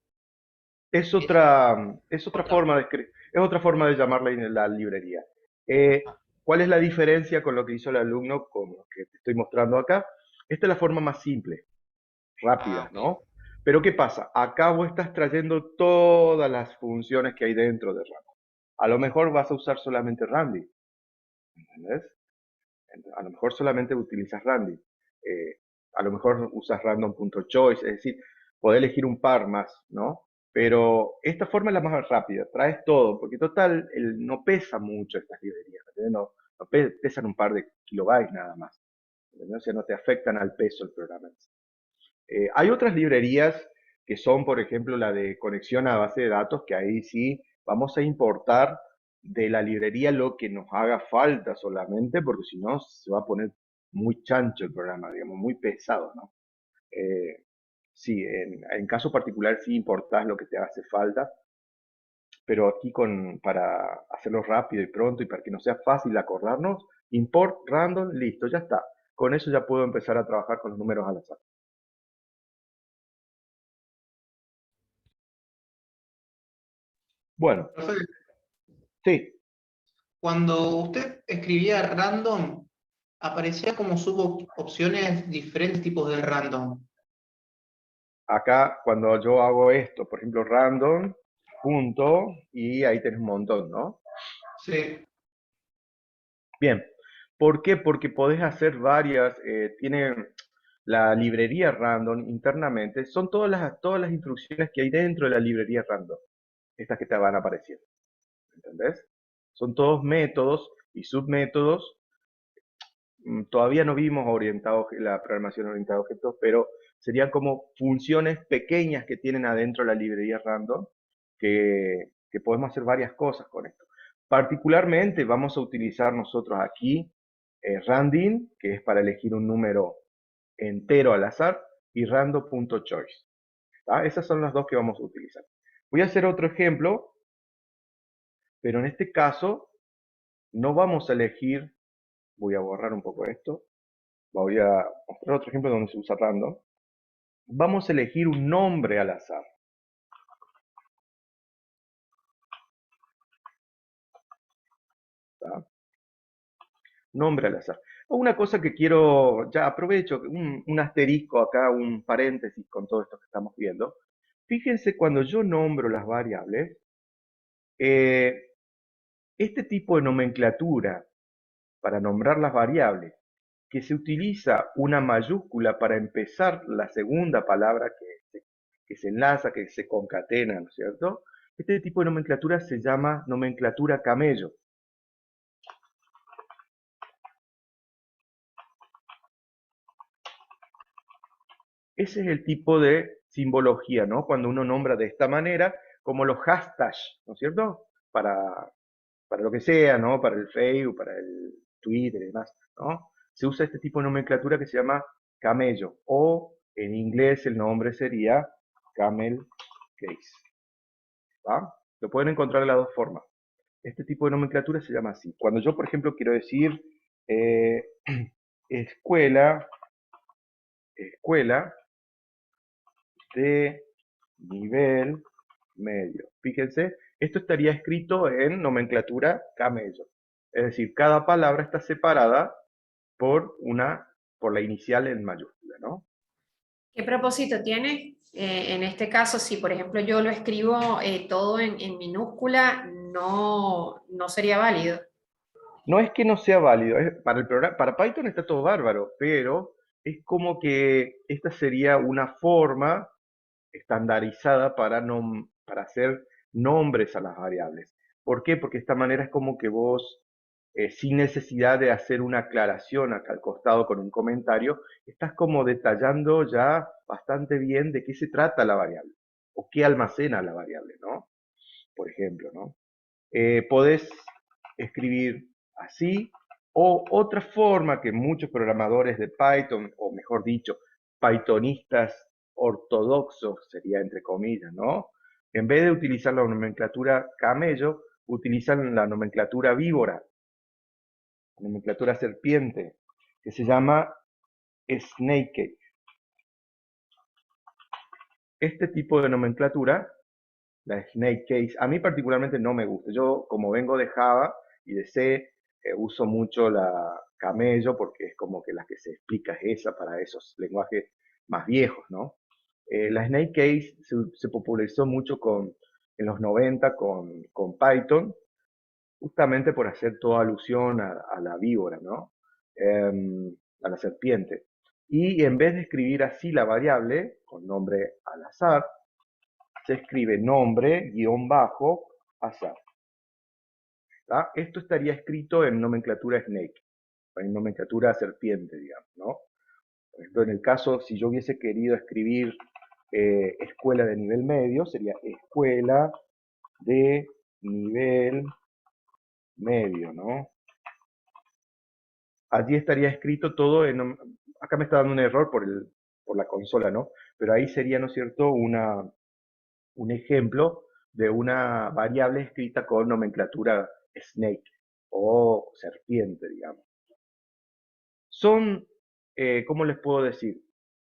B: Es
E: Eso,
B: otra
E: otra,
B: forma es otra forma de llamarla la librería.
E: ah,
B: ¿Cuál es la diferencia con lo que hizo el alumno con lo que te estoy mostrando acá? Esta es la forma más simple, rápida,
E: ok.
B: ¿no? Pero ¿qué pasa? Acá vos estás trayendo todas las funciones que hay dentro de random. A lo mejor vas a usar solamente Randy, ¿entendés? A lo mejor solamente utilizas Randy. Eh, a lo mejor usas random.choice, es decir, podés elegir un par más, ¿no? Pero esta forma es la más rápida, traes todo, porque total, no pesa mucho estas librerías, ¿entendés? No pesan un par de kilobytes nada más, ¿entendés? O sea, no te afectan al peso el programa. Hay otras librerías que son, por ejemplo, la de conexión a base de datos, que ahí sí vamos a importar de la librería lo que nos haga falta solamente, porque si no se va a poner muy chancho el programa, digamos, muy pesado, ¿no? Eh, sí, en caso particular sí importás lo que te hace falta, pero aquí para hacerlo rápido y pronto y para que no sea fácil acordarnos, import random, listo, ya está. Con eso ya puedo empezar a trabajar con los números al azar. Bueno,
D: Profe,
B: sí.
D: cuando usted escribía random, aparecía como subopciones diferentes tipos de random.
B: Acá, cuando yo hago esto, por ejemplo, random, punto, y ahí tenés un montón, ¿no?
D: Sí.
B: Bien. ¿Por qué? Porque podés hacer varias, tiene la librería random internamente, son todas las instrucciones que hay dentro de la librería random, estas que te van apareciendo, ¿entendés? Son todos métodos y submétodos. Todavía no vimos la programación orientada a objetos, pero serían como funciones pequeñas que tienen adentro la librería random, que podemos hacer varias cosas con esto. Particularmente vamos a utilizar nosotros aquí random, que es para elegir un número entero al azar, y random.choice. Esas son las dos que vamos a utilizar. Voy a hacer otro ejemplo, pero en este caso no vamos a elegir, voy a borrar un poco esto, voy a mostrar otro ejemplo donde se usa random. Vamos a elegir un nombre al azar. ¿Tá? Nombre al azar. Una cosa que quiero, ya aprovecho, un asterisco acá, un paréntesis con todo esto que estamos viendo. Fíjense cuando yo nombro las variables, eh, este tipo de nomenclatura para nombrar las variables, que se utiliza una mayúscula para empezar la segunda palabra que se enlaza, que se concatena, ¿no es cierto? Este tipo de nomenclatura se llama nomenclatura camello. Ese es el tipo de simbología, ¿no? Cuando uno nombra de esta manera, como los hashtags, ¿no es cierto? Para lo que sea, ¿no? Para el Facebook, para el Twitter y demás, ¿no? Se usa este tipo de nomenclatura que se llama camello, o en inglés el nombre sería camel case, ¿va? Lo pueden encontrar de las dos formas. Este tipo de nomenclatura se llama así. Cuando yo, por ejemplo, quiero decir eh, escuela, escuela de nivel medio. Fíjense, esto estaría escrito en nomenclatura camello. Es decir, cada palabra está separada por por la inicial en mayúscula, ¿no?
F: ¿Qué propósito tiene? En este caso, si por ejemplo yo lo escribo todo en minúscula, no sería válido.
B: No es que no sea válido, para el programa, para Python está todo bárbaro, pero es como que esta sería una forma estandarizada para hacer nombres a las variables. ¿Por qué? Porque de esta manera es como que vos, sin necesidad de hacer una aclaración acá al costado con un comentario, estás como detallando ya bastante bien de qué se trata la variable o qué almacena la variable, ¿no? Por ejemplo, ¿no? Podés escribir así o otra forma que muchos programadores de Python, o mejor dicho, Pythonistas ortodoxos, sería entre comillas, ¿no? En vez de utilizar la nomenclatura camello, utilizan la nomenclatura víbora, la nomenclatura serpiente, que se llama snake. Este tipo de nomenclatura, la snake case, a mí particularmente no me gusta. Yo, como vengo de Java y de C, uso mucho la camello porque es como que la que se explica es esa para esos lenguajes más viejos, ¿no? La snake case se popularizó mucho en los 90 con Python, justamente por hacer toda alusión a la víbora, ¿no? A la serpiente. Y en vez de escribir así la variable, con nombre al azar, se escribe nombre guión bajo azar. ¿Tá? Esto estaría escrito en nomenclatura snake, en nomenclatura serpiente, digamos, ¿no? Por ejemplo, en el caso, si yo hubiese querido escribir escuela de nivel medio, sería escuela de nivel medio, ¿no? Allí estaría escrito todo en... Acá me está dando un error por la consola, ¿no? Pero ahí sería, ¿no es cierto?, un ejemplo de una variable escrita con nomenclatura snake o serpiente, digamos. Son, ¿cómo les puedo decir?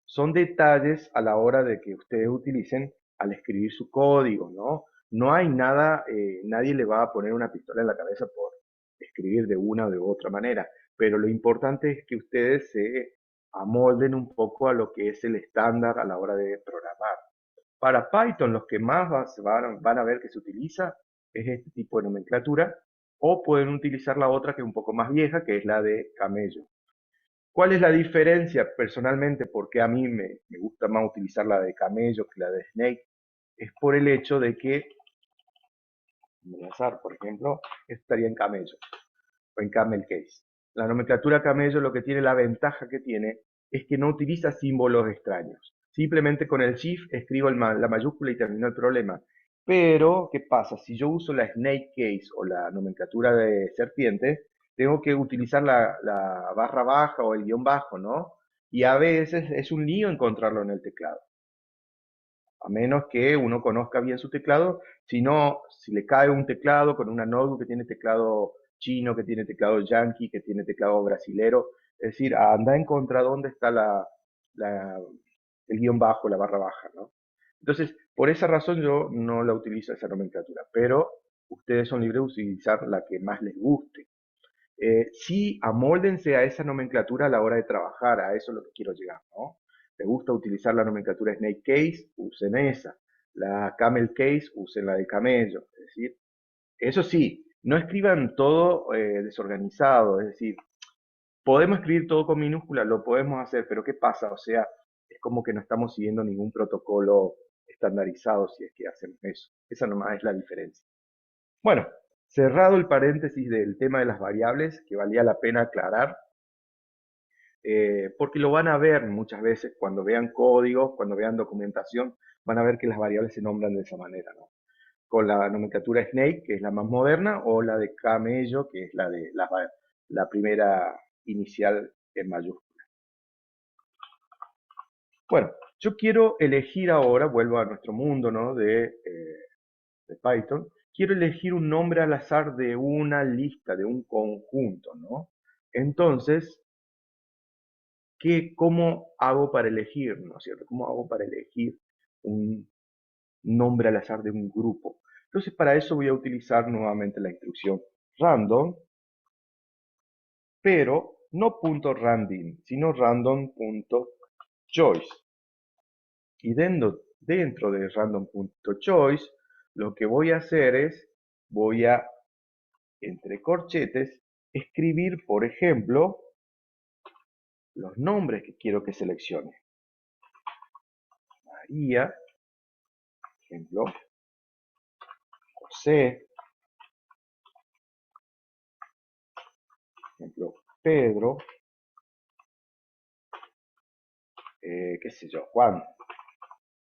B: Son detalles a la hora de que ustedes utilicen al escribir su código, ¿no? No hay nada, nadie le va a poner una pistola en la cabeza por escribir de una o de otra manera, pero lo importante es que ustedes se amolden un poco a lo que es el estándar a la hora de programar. Para Python, los que más van a ver que se utiliza es este tipo de nomenclatura, o pueden utilizar la otra que es un poco más vieja, que es la de camello. ¿Cuál es la diferencia personalmente? Porque a mí me gusta más utilizar la de camello que la de snake. Es por el hecho de que, en azar, por ejemplo, esto estaría en camello o en camel case. La nomenclatura camello lo que tiene, la ventaja que tiene, es que no utiliza símbolos extraños. Simplemente con el shift escribo la mayúscula y terminó el problema. Pero, ¿qué pasa? Si yo uso la snake case o la nomenclatura de serpiente, tengo que utilizar la barra baja o el guión bajo, ¿no? Y a veces es un lío encontrarlo en el teclado. A menos que uno conozca bien su teclado, si no, si le cae un teclado con una notebook que tiene teclado chino, que tiene teclado yankee, que tiene teclado brasilero, es decir, anda a encontrar dónde está el guión bajo, la barra baja, ¿no? Entonces, por esa razón yo no la utilizo esa nomenclatura, pero ustedes son libres de utilizar la que más les guste. Sí, amóldense a esa nomenclatura a la hora de trabajar, a eso es lo que quiero llegar, ¿no? ¿Les gusta utilizar la nomenclatura Snake Case? Usen esa. La Camel Case, usen la de camello. Es decir, eso sí, no escriban todo desorganizado, es decir, podemos escribir todo con minúsculas, lo podemos hacer, pero ¿qué pasa? O sea, es como que no estamos siguiendo ningún protocolo estandarizado si es que hacemos eso. Esa nomás es la diferencia. Bueno, cerrado el paréntesis del tema de las variables, que valía la pena aclarar, porque lo van a ver muchas veces cuando vean códigos, cuando vean documentación, van a ver que las variables se nombran de esa manera, ¿no? Con la nomenclatura Snake, que es la más moderna, o la de Camello, que es la de la primera inicial en mayúscula. Bueno, yo quiero elegir ahora, vuelvo a nuestro mundo, ¿no?, de Python, quiero elegir un nombre al azar de una lista, de un conjunto, ¿no? Entonces, ¿cómo hago para elegir, ¿no es cierto? ¿Cómo hago para elegir un nombre al azar de un grupo? Entonces, para eso voy a utilizar nuevamente la instrucción random, pero no .random, sino random.choice. Y dentro de random.choice, lo que voy a hacer es, voy a, entre corchetes, escribir, por ejemplo, los nombres que quiero que seleccione. María, por ejemplo, José, por ejemplo, Pedro, qué sé yo, Juan.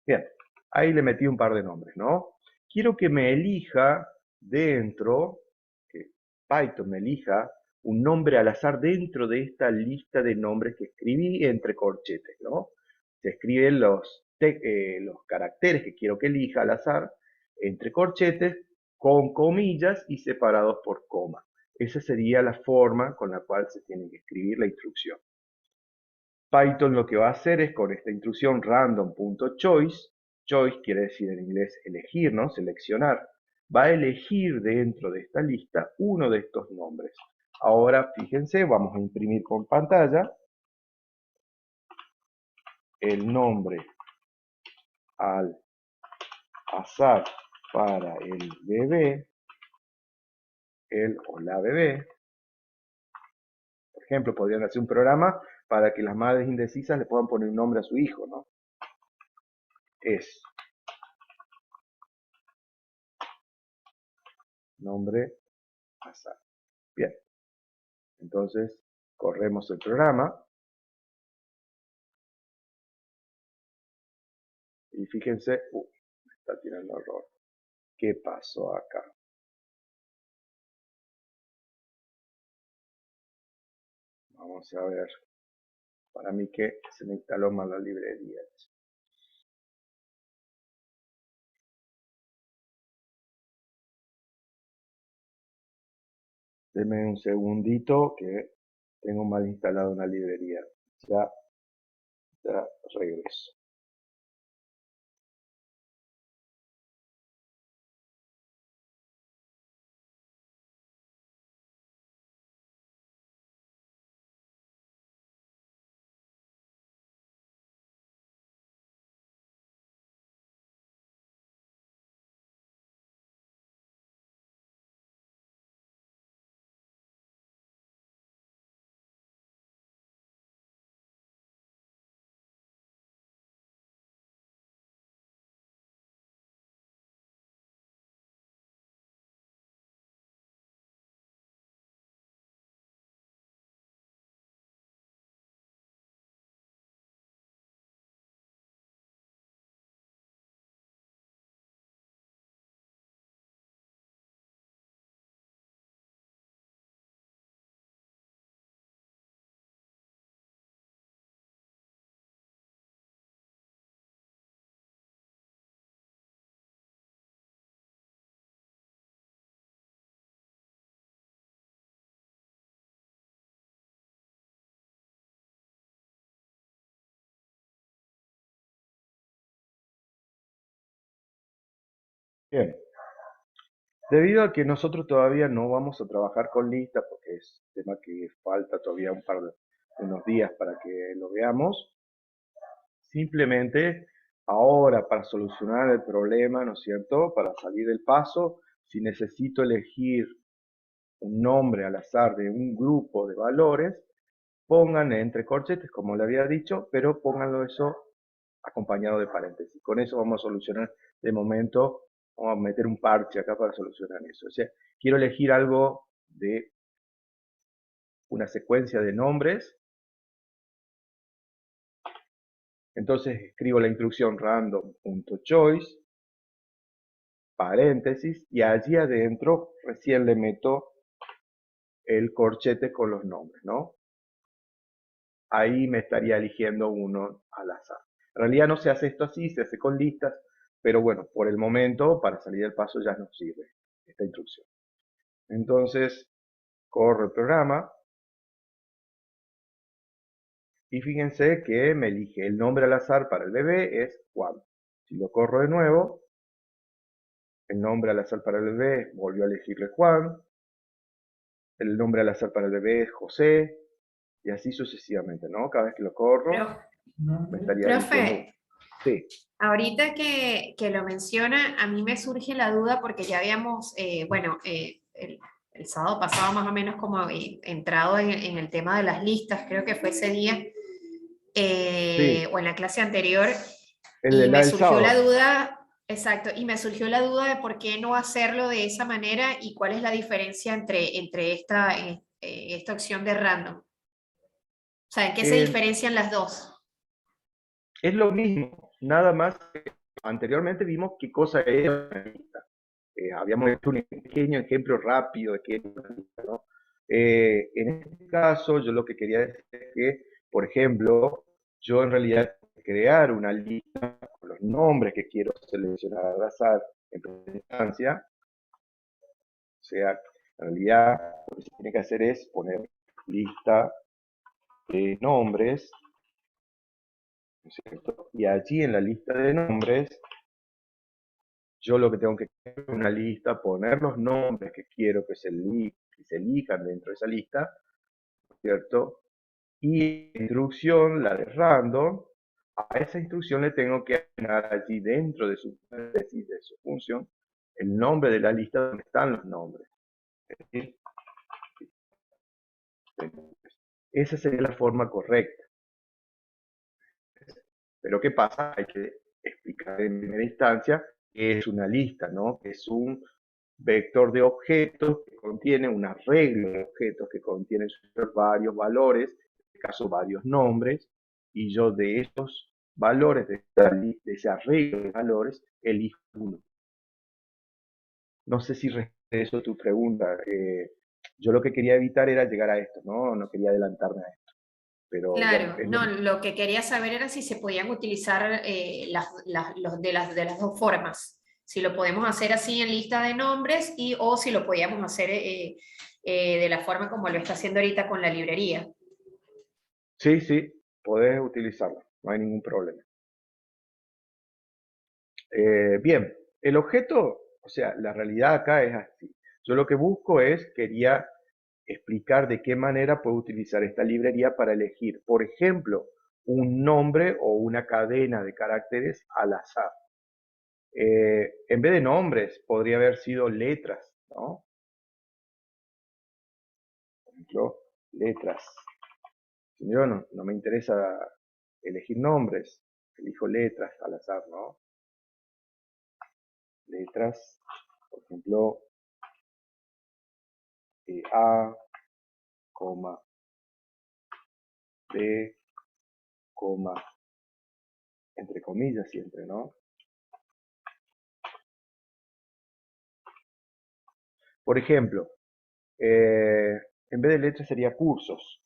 B: Bien, ahí le metí un par de nombres, ¿no? Quiero que me elija dentro, que Python me elija un nombre al azar dentro de esta lista de nombres que escribí entre corchetes, ¿no? Se escriben los los caracteres que quiero que elija al azar, entre corchetes, con comillas y separados por coma. Esa sería la forma con la cual se tiene que escribir la instrucción. Python lo que va a hacer es con esta instrucción random.choice, choice quiere decir en inglés elegir, ¿no? Seleccionar, va a elegir dentro de esta lista uno de estos nombres. Ahora, fíjense, vamos a imprimir con pantalla el nombre al azar para el bebé, el o la bebé. Por ejemplo, podrían hacer un programa para que las madres indecisas le puedan poner un nombre a su hijo, ¿no? Es nombre azar. Bien, entonces corremos el programa y fíjense, me está tirando error. ¿Qué pasó acá? Vamos a ver. Para mí que se me instaló mal la librería. Denme un segundito que tengo mal instalado una librería. Ya regreso. Bien. Debido a que nosotros todavía no vamos a trabajar con listas, porque es un tema que falta todavía unos días para que lo veamos, simplemente ahora para solucionar el problema, ¿no es cierto? Para salir del paso, si necesito elegir un nombre al azar de un grupo de valores, pongan entre corchetes, como le había dicho, pero pónganlo eso acompañado de paréntesis. Con eso vamos a solucionar de momento, vamos a meter un parche acá para solucionar eso. O sea, quiero elegir algo de una secuencia de nombres. Entonces escribo la instrucción random.choice, paréntesis, y allí adentro recién le meto el corchete con los nombres, ¿no? Ahí me estaría eligiendo uno al azar. En realidad no se hace esto así, se hace con listas, pero bueno, por el momento, para salir del paso ya nos sirve esta instrucción. Entonces, corro el programa y fíjense que me elige el nombre al azar para el bebé es Juan. Si lo corro de nuevo, el nombre al azar para el bebé volvió a elegirle Juan. El nombre al azar para el bebé es José. Y así sucesivamente, ¿no? Cada vez que lo corro, me estaría diciendo...
F: Profe,
B: Sí,
F: ahorita que lo menciona, a mí me surge la duda porque ya habíamos, el sábado pasado más o menos como entrado en el tema de las listas, creo que fue ese día,
B: sí,
F: o en la clase anterior,
B: el
F: y
B: del
F: me surgió la
B: sábado.
F: duda, exacto, y me surgió la duda de por qué no hacerlo de esa manera y cuál es la diferencia entre esta opción de random. O sea, ¿en qué se
B: Eh,
F: diferencian las dos?
B: es lo mismo, nada más que anteriormente vimos qué cosa era una lista. Habíamos hecho un pequeño ejemplo rápido de qué es una lista, ¿no? En este caso, yo lo que quería decir es que, por ejemplo, yo en realidad crear una lista con los nombres que quiero seleccionar al azar en primera instancia. O sea, en realidad lo que se tiene que hacer es poner lista de nombres, ¿no es cierto? Y allí en la lista de nombres, yo lo que tengo que hacer es una lista, poner los nombres que quiero que se elijan dentro de esa lista, ¿no es cierto? Y la instrucción, la de random, a esa instrucción le tengo que asignar allí dentro de su función el nombre de la lista donde están los nombres. ¿Sí? Esa sería la forma correcta. Pero ¿qué pasa? Hay que explicar en primera instancia qué es una lista, ¿no? Que es un vector de objetos que contiene un arreglo de objetos que contienen varios valores, en este caso varios nombres, y yo de estos valores, de ese arreglo de valores, elijo uno. No sé si responde eso a tu pregunta. Yo lo que quería evitar era llegar a esto, ¿no? No quería adelantarme a esto. Pero
F: Claro,
B: bueno,
F: no, lo que quería saber era si se podían utilizar de las dos formas. Si lo podemos hacer así en lista de nombres o si lo podíamos hacer de la forma como lo está haciendo ahorita con la librería.
B: sí, podés utilizarlo, no hay ningún problema. Bien, el objeto, o sea, la realidad acá es así. Yo lo que busco quería explicar de qué manera puedo utilizar esta librería para elegir, por ejemplo, un nombre o una cadena de caracteres al azar. En vez de nombres, podría haber sido letras, ¿no? Por ejemplo, letras. Si yo no me interesa elegir nombres, elijo letras al azar, ¿no? Letras, por ejemplo, A, B, entre comillas siempre, ¿no? Por ejemplo, en vez de letras sería cursos.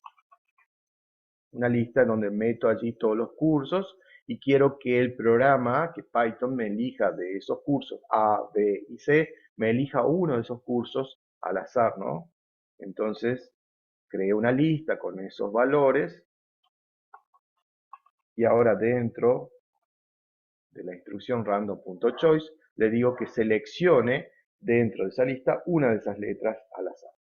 B: Una lista donde meto allí todos los cursos y quiero que el programa, que Python me elija de esos cursos A, B y C, me elija uno de esos cursos al azar, ¿no? Entonces, creé una lista con esos valores y ahora dentro de la instrucción random.choice le digo que seleccione dentro de esa lista una de esas letras al azar.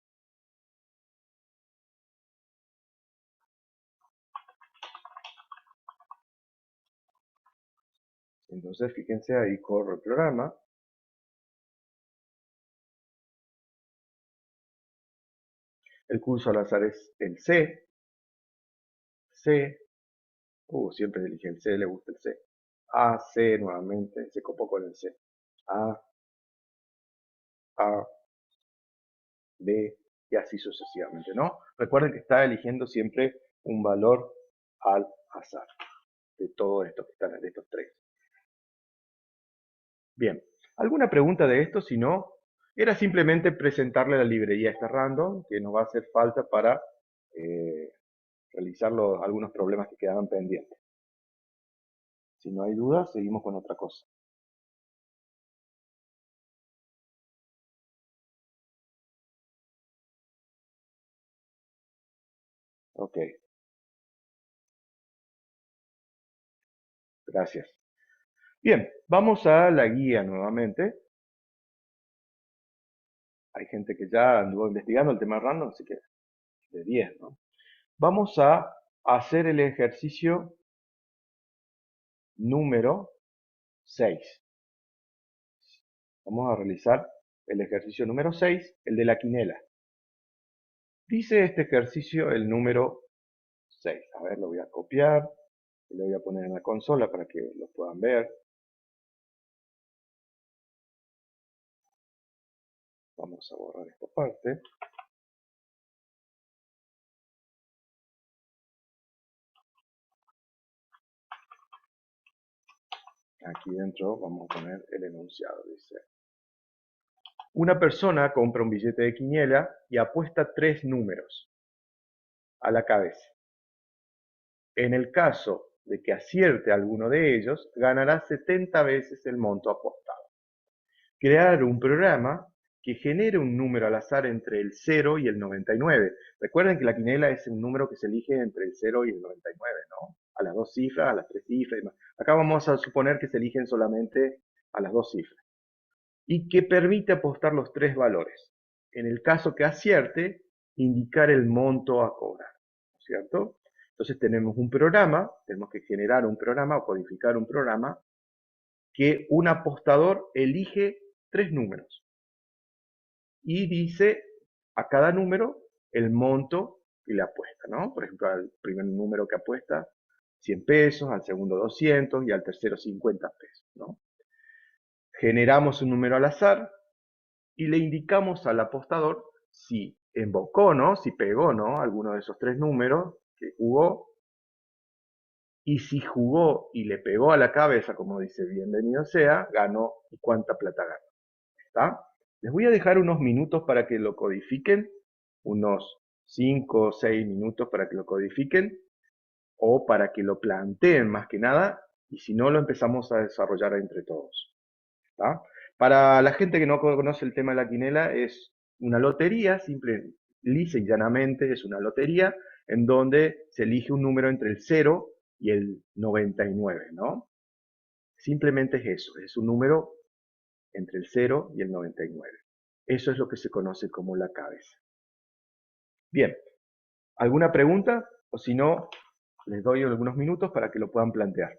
B: Entonces, fíjense, ahí corro el programa. El curso al azar es el C. Siempre elige el C, le gusta el C. A, C nuevamente, se copó con el C. A, B, y así sucesivamente, ¿no? Recuerden que está eligiendo siempre un valor al azar de todos estos que están, de estos tres. Bien, ¿alguna pregunta de esto? Si no, era simplemente presentarle la librería esta random, que nos va a hacer falta para realizar algunos problemas que quedaban pendientes. Si no hay dudas, seguimos con otra cosa. Ok. Gracias. Bien, vamos a la guía nuevamente. Hay gente que ya anduvo investigando el tema random, así que de 10, ¿no? Vamos a hacer el ejercicio número 6. Vamos a realizar el ejercicio número 6, el de la quinela. Dice este ejercicio el número 6. A ver, lo voy a copiar y lo voy a poner en la consola para que lo puedan ver. Vamos a borrar esta parte. Aquí dentro vamos a poner el enunciado. Dice: una persona compra un billete de quiniela y apuesta 3 números a la cabeza. En el caso de que acierte alguno de ellos, ganará 70 veces el monto apostado. Crear un programa que genere un número al azar entre el 0 y el 99. Recuerden que la quinela es un número que se elige entre el 0 y el 99, ¿no? A las 2 cifras, a las 3 cifras y más. Acá vamos a suponer que se eligen solamente a las 2 cifras. Y que permite apostar los 3 valores. En el caso que acierte, indicar el monto a cobrar, ¿no es cierto? Entonces tenemos un programa, tenemos que generar un programa o codificar un programa que un apostador elige 3 números y dice a cada número el monto que le apuesta, ¿no? Por ejemplo, al primer número que apuesta 100 pesos, al segundo 200 y al tercero 50 pesos, ¿no? Generamos un número al azar y le indicamos al apostador si embocó, ¿no? Si pegó, ¿no? Alguno de esos 3 números que jugó. Y si jugó y le pegó a la cabeza, como dice bienvenido sea, ganó y cuánta plata ganó. ¿Está? Les voy a dejar unos minutos para que lo codifiquen, unos 5 o 6 minutos para que lo codifiquen, o para que lo planteen más que nada, y si no lo empezamos a desarrollar entre todos. ¿Está? Para la gente que no conoce el tema de la quinela, es una lotería, simple, lisa y llanamente es una lotería, en donde se elige un número entre el 0 y el 99, ¿no? Simplemente es eso, es un número entre el 0 y el 99. Eso es lo que se conoce como la cabeza. Bien, ¿alguna pregunta? O si no, les doy algunos minutos para que lo puedan plantear.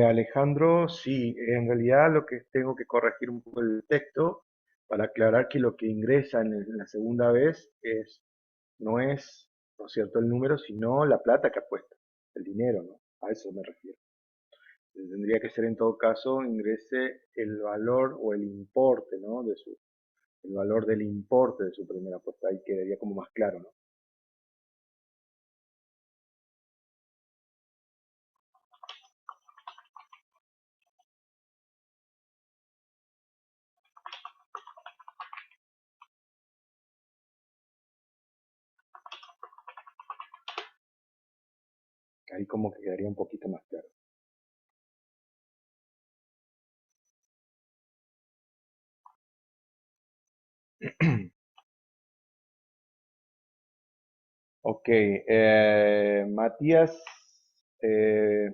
B: Alejandro, sí, en realidad lo que tengo que corregir un poco el texto para aclarar que lo que ingresa en la segunda vez no es, ¿no es cierto?, el número, sino la plata que apuesta, el dinero, ¿no? A eso me refiero. Tendría que ser en todo caso ingrese el valor o el importe, ¿no? El valor del importe de su primera apuesta. Ahí quedaría como más claro, ¿no? Ahí como que quedaría un poquito más claro. Ok, Matías, eh,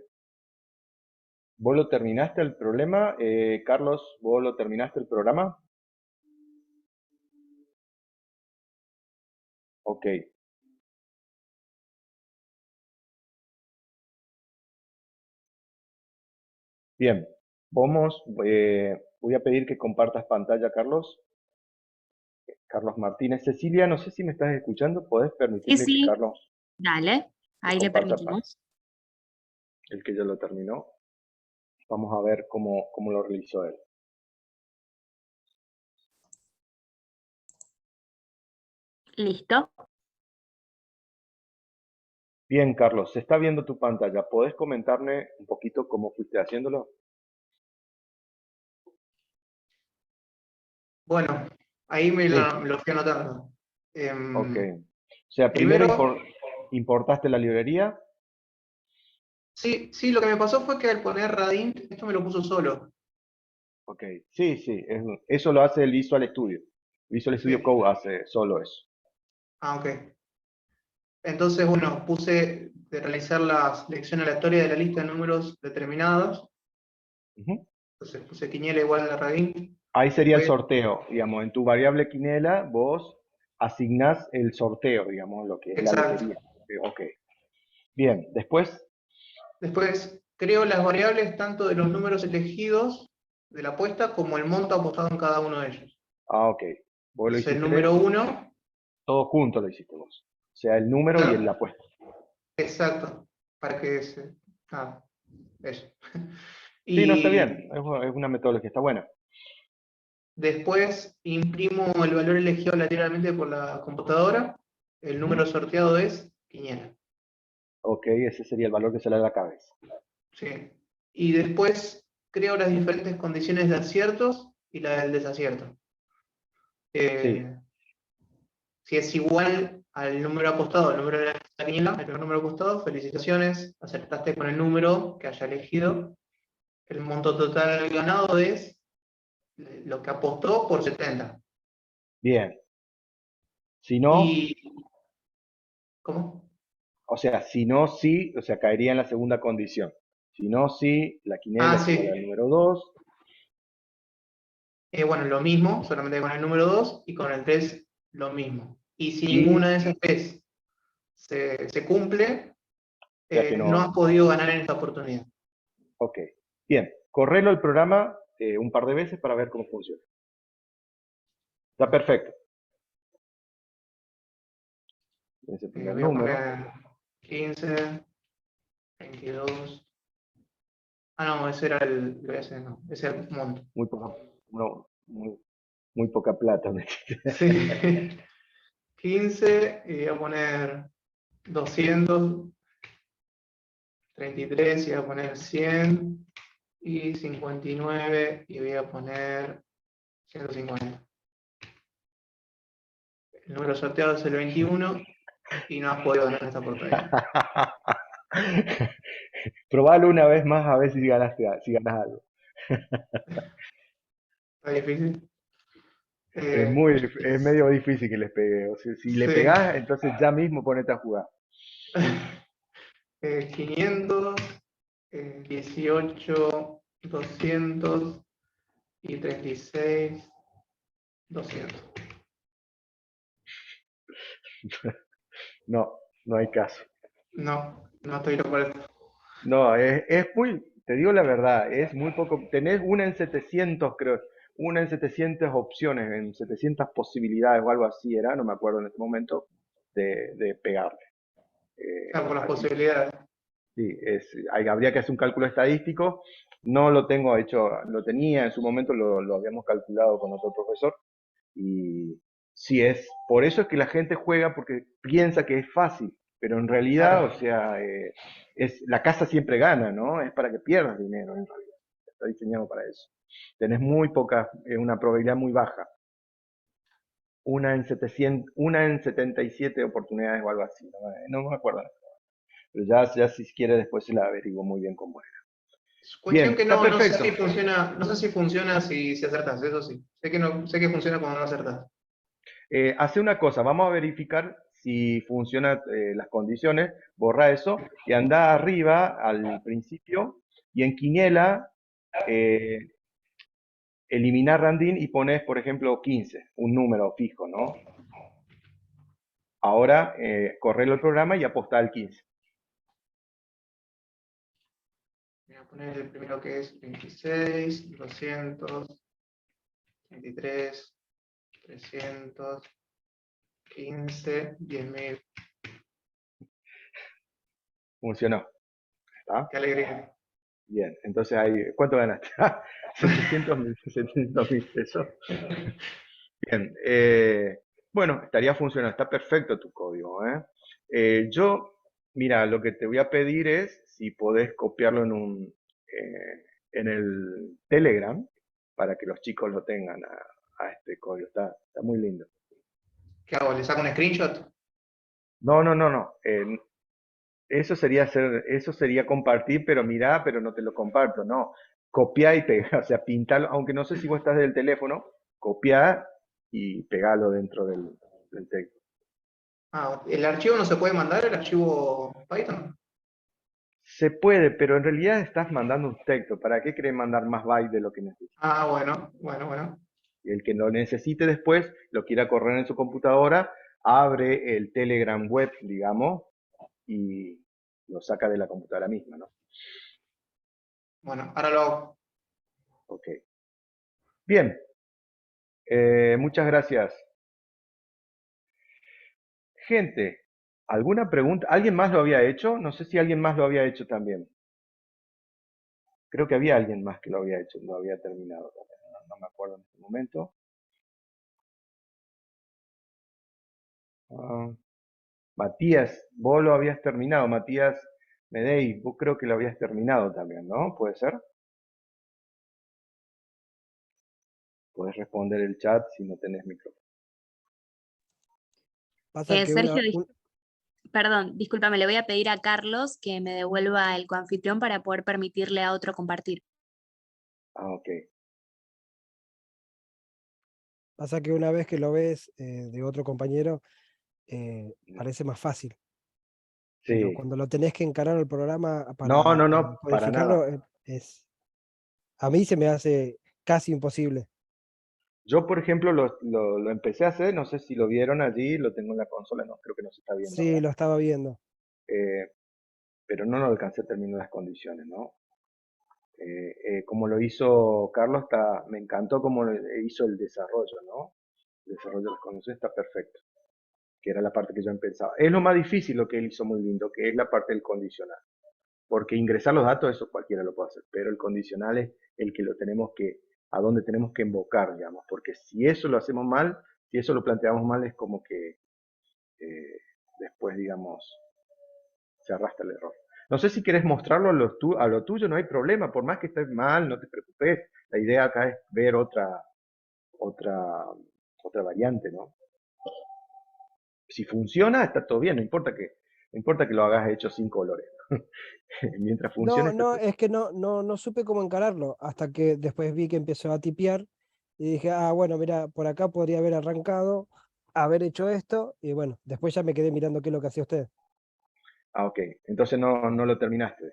B: ¿vos lo terminaste el problema? Carlos, ¿vos lo terminaste el programa? Ok, bien. Voy a pedir que compartas pantalla, Carlos. Carlos Martínez. Cecilia, no sé si me estás escuchando, ¿podés
G: Sí,
B: permitirle que
G: sí,
B: Carlos
G: dale,
B: te
G: ahí le
B: comparta
G: permitimos.
B: el que ya lo terminó? Vamos a ver cómo lo realizó él.
G: Listo.
B: Bien, Carlos, se está viendo tu pantalla. ¿Podés comentarme un poquito cómo fuiste haciéndolo?
D: Bueno, ahí
B: Sí,
D: me lo fui anotando.
B: ok. O sea, primero
D: Primero,
B: importaste la librería.
D: sí, sí, lo que me pasó fue que al poner Radint, esto me lo puso solo.
B: Ok, sí, sí, eso lo hace el Visual Studio. Visual Studio
D: Sí.
B: Code hace solo eso.
D: Ah, ok. Entonces, bueno, puse de realizar la selección aleatoria de la lista de números determinados.
B: Ujú.
D: Entonces puse quiniela igual a Radint.
B: Ahí sería el
D: Después,
B: sorteo, digamos, en tu variable quiniela vos asignás el sorteo, digamos, lo que es la
D: exacto.
B: lotería. Ok, bien, después,
D: Después creo las variables tanto de los números elegidos de la apuesta como el monto apostado en cada uno de ellos.
B: ok, vos lo
D: Entonces el
B: hiciste
D: número uno,
B: todo junto, lo hiciste vos. O sea, el número y la
D: claro,
B: apuesta.
D: exacto, para que se... Ah, eso.
B: Sí, no está bien,
D: Y
B: es una metodología, está buena.
D: después imprimo el valor elegido aleatoriamente por la computadora. El
B: Ujú.
D: número sorteado es quiniela.
B: Ok, ese sería el valor que sale de la cabeza.
D: Sí. Y después creo las diferentes condiciones de aciertos y la del desacierto.
B: Sí,
D: Eh, si es igual al número apostado, al número de la quiniela, el primer número apostado, felicitaciones, acertaste con el número que haya elegido. El monto total ganado es lo que apostó por 70.
B: bien. Si no,
D: Y, ¿cómo?
B: o sea, si no, sí, o sea, caería en la segunda condición. Si no, sí, la quiniela
D: Ah,
B: es igual
D: sí.
B: al número 2.
D: Bueno, lo mismo, solamente con el número 2 y con el 3 lo mismo. Y si ninguna
B: Y,
D: de esas tres se cumple,
B: o sea que
D: no
B: no,
D: has podido ganar en esta oportunidad.
B: ok. Bien, correlo el programa un par de veces para ver cómo funciona. Está perfecto. Ese primer
D: Voy a
B: número.
D: poner 15, 22. Ah, no, ese era ese no, ese era el monto.
B: Muy poca, no, muy poca plata.
D: Sí. 15 y voy a poner 233 y voy a poner 100 y 59 y voy a poner 150. El número sorteado es el 21 y no has podido ganar esta oportunidad.
B: Probalo una vez más a ver si ganas algo.
D: Está difícil.
B: Es medio difícil que les pegue. O sea, si le
D: Sí.
B: pegás, entonces ya mismo ponete a jugar.
D: 500, 18, 200 y 36, 200.
B: No, no hay caso.
D: No, no estoy loco para esto.
B: No, es muy, te digo la verdad, es muy poco. Tenés una en 700, creo, una en 700 opciones, en 700 posibilidades o algo así era, no me acuerdo en este momento, de pegarle.
D: Claro, por las
B: Así,
D: posibilidades.
B: sí, habría que hacer un cálculo estadístico. No lo tengo hecho, lo tenía en su momento, lo habíamos calculado con otro profesor. Y sí es, por eso es que la gente juega porque piensa que es fácil, pero en realidad, o
D: Claro.
B: sea, la casa siempre gana, ¿no? Es para que pierdas dinero en realidad. Está diseñado para eso. Tenés muy poca, una probabilidad muy baja. Una en 700, una en 77 oportunidades o algo así. No me acuerdo. Pero ya si quiere después se la averiguo muy bien cómo es.
D: Cuestión
B: Bien,
D: que
B: está
D: no sé
B: perfecto.
D: si funciona, no sé si funciona si acertas, eso sí. Sé que no, sé que funciona cuando no acertas.
B: Hace una cosa, vamos a verificar si funcionan las condiciones, borra eso y anda arriba al principio y en Quiniela eh, eliminar Randin y pones, por ejemplo, 15, un número fijo, ¿no? Ahora correlo el programa y aposta al 15.
D: Voy a poner el primero que es 26, 200, 23, 300, 15, 10.000.
B: Funcionó. ¿Está?
D: Qué alegría.
B: Bien, entonces ahí, ¿cuánto ganaste? 700.000 pesos. Bien, bueno, estaría funcionando, está perfecto tu código, ¿eh? Mira, lo que te voy a pedir es si podés copiarlo en el Telegram para que los chicos lo tengan a este código, está muy lindo.
D: ¿Qué hago? ¿Le saco un screenshot?
B: No. Eso sería compartir, pero mirá, pero no te lo comparto, no. Copiá y pega, o sea, pintalo, aunque no sé si vos estás del teléfono, copiá y pegalo dentro del texto.
D: Ah, ¿el archivo no se puede mandar, el archivo Python?
B: Se puede, pero en realidad estás mandando un texto. ¿Para qué querés mandar más bytes de lo que necesitas?
D: Ah, bueno.
B: Y el que lo necesite después, lo quiera correr en su computadora, abre el Telegram web, digamos, y lo saca de la computadora misma, ¿no?
D: Bueno, ahora lo hago.
B: Ok. Bien. Muchas gracias. Gente, ¿alguna pregunta? ¿Alguien más lo había hecho? No sé si alguien más lo había hecho también. Creo que había alguien más que lo había hecho, lo había terminado también. No me acuerdo en este momento. Ah, Matías, vos lo habías terminado. Matías Medei, vos creo que lo habías terminado también, ¿no? ¿Puede ser? Podés responder el chat si no tenés micrófono.
H: Pasa que
G: Sergio, perdón, discúlpame, le voy a pedir a Carlos que me devuelva el coanfitrión para poder permitirle a otro compartir.
B: Ah, ok.
H: pasa que una vez que lo ves de otro compañero, parece más fácil. Pero
B: Sí.
H: cuando lo tenés que encarar al programa
B: No,
H: para
B: para nada.
H: codificarlo, a mí se me hace casi imposible.
B: Yo, por ejemplo, lo empecé a hacer, no sé si lo vieron allí, lo tengo en la consola, no, creo que no se está viendo
H: Sí,
B: ahora.
H: lo estaba viendo.
B: Pero no lo alcancé a terminar las condiciones, ¿no? Como lo hizo Carlos, me encantó cómo hizo el desarrollo, ¿no? El desarrollo de las condiciones está perfecto, que era la parte que yo pensaba. Es lo más difícil lo que él hizo muy lindo, que es la parte del condicional. Porque ingresar los datos, eso cualquiera lo puede hacer, pero el condicional es el que a donde tenemos que invocar, digamos, porque si eso lo hacemos mal, si eso lo planteamos mal, es como que después, digamos, se arrastra el error. No sé si quieres mostrarlo a lo tuyo, no hay problema, por más que estés mal, no te preocupes. La idea acá es ver otra, otra variante, ¿no? Si funciona, está todo bien, no importa que lo hagas hecho sin colores. Mientras funcione, está
H: No,
B: todo.
H: es que no supe cómo encararlo, hasta que después vi que empezó a tipear y dije, bueno, mira, por acá podría haber arrancado, haber hecho esto, y bueno, después ya me quedé mirando qué es lo que hacía usted.
B: Ah, ok. Entonces no lo terminaste.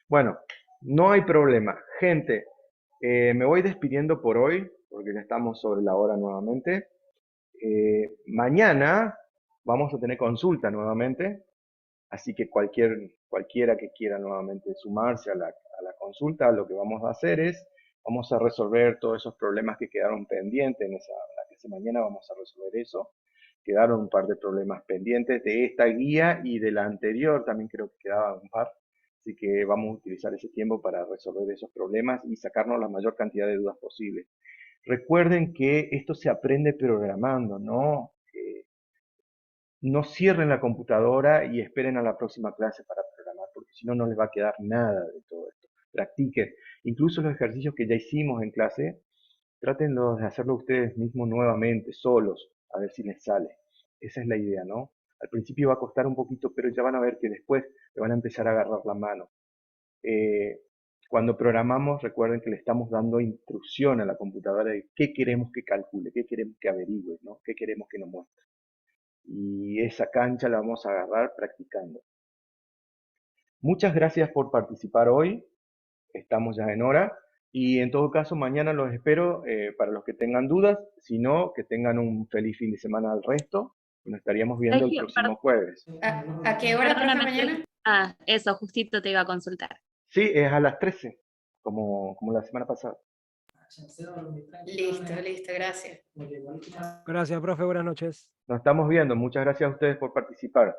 B: Bueno, no hay problema. Gente, me voy despidiendo por hoy, porque ya estamos sobre la hora nuevamente. Mañana vamos a tener consulta nuevamente, así que cualquiera que quiera nuevamente sumarse a la consulta, lo que vamos a hacer es, vamos a resolver todos esos problemas que quedaron pendientes en la clase mañana, vamos a resolver eso. Quedaron un par de problemas pendientes de esta guía y de la anterior, también creo que quedaban un par. Así que vamos a utilizar ese tiempo para resolver esos problemas y sacarnos la mayor cantidad de dudas posible. Recuerden que esto se aprende programando, ¿no? No cierren la computadora y esperen a la próxima clase para programar, porque si no, no les va a quedar nada de todo esto. Practiquen. Incluso los ejercicios que ya hicimos en clase, traten de hacerlo ustedes mismos nuevamente, solos, a ver si les sale. Esa es la idea, ¿no? Al principio va a costar un poquito, pero ya van a ver que después le van a empezar a agarrar la mano. Cuando programamos, recuerden que le estamos dando instrucción a la computadora de qué queremos que calcule, qué queremos que averigüe, ¿no? Qué queremos que nos muestre. Y esa cancha la vamos a agarrar practicando. Muchas gracias por participar hoy. Estamos ya en hora. Y en todo caso, mañana los espero para los que tengan dudas. Si no, que tengan un feliz fin de semana al resto. Y nos estaríamos viendo el
G: Sergio,
B: próximo jueves.
F: ¿A qué hora, profe,
G: Perdóname,
F: mañana?
G: Ah, eso, justito te iba a consultar.
B: Sí, es a las 13, como la semana pasada.
F: Listo, listo, gracias.
H: Gracias, profe, buenas noches.
B: Nos estamos viendo. Muchas gracias a ustedes por participar.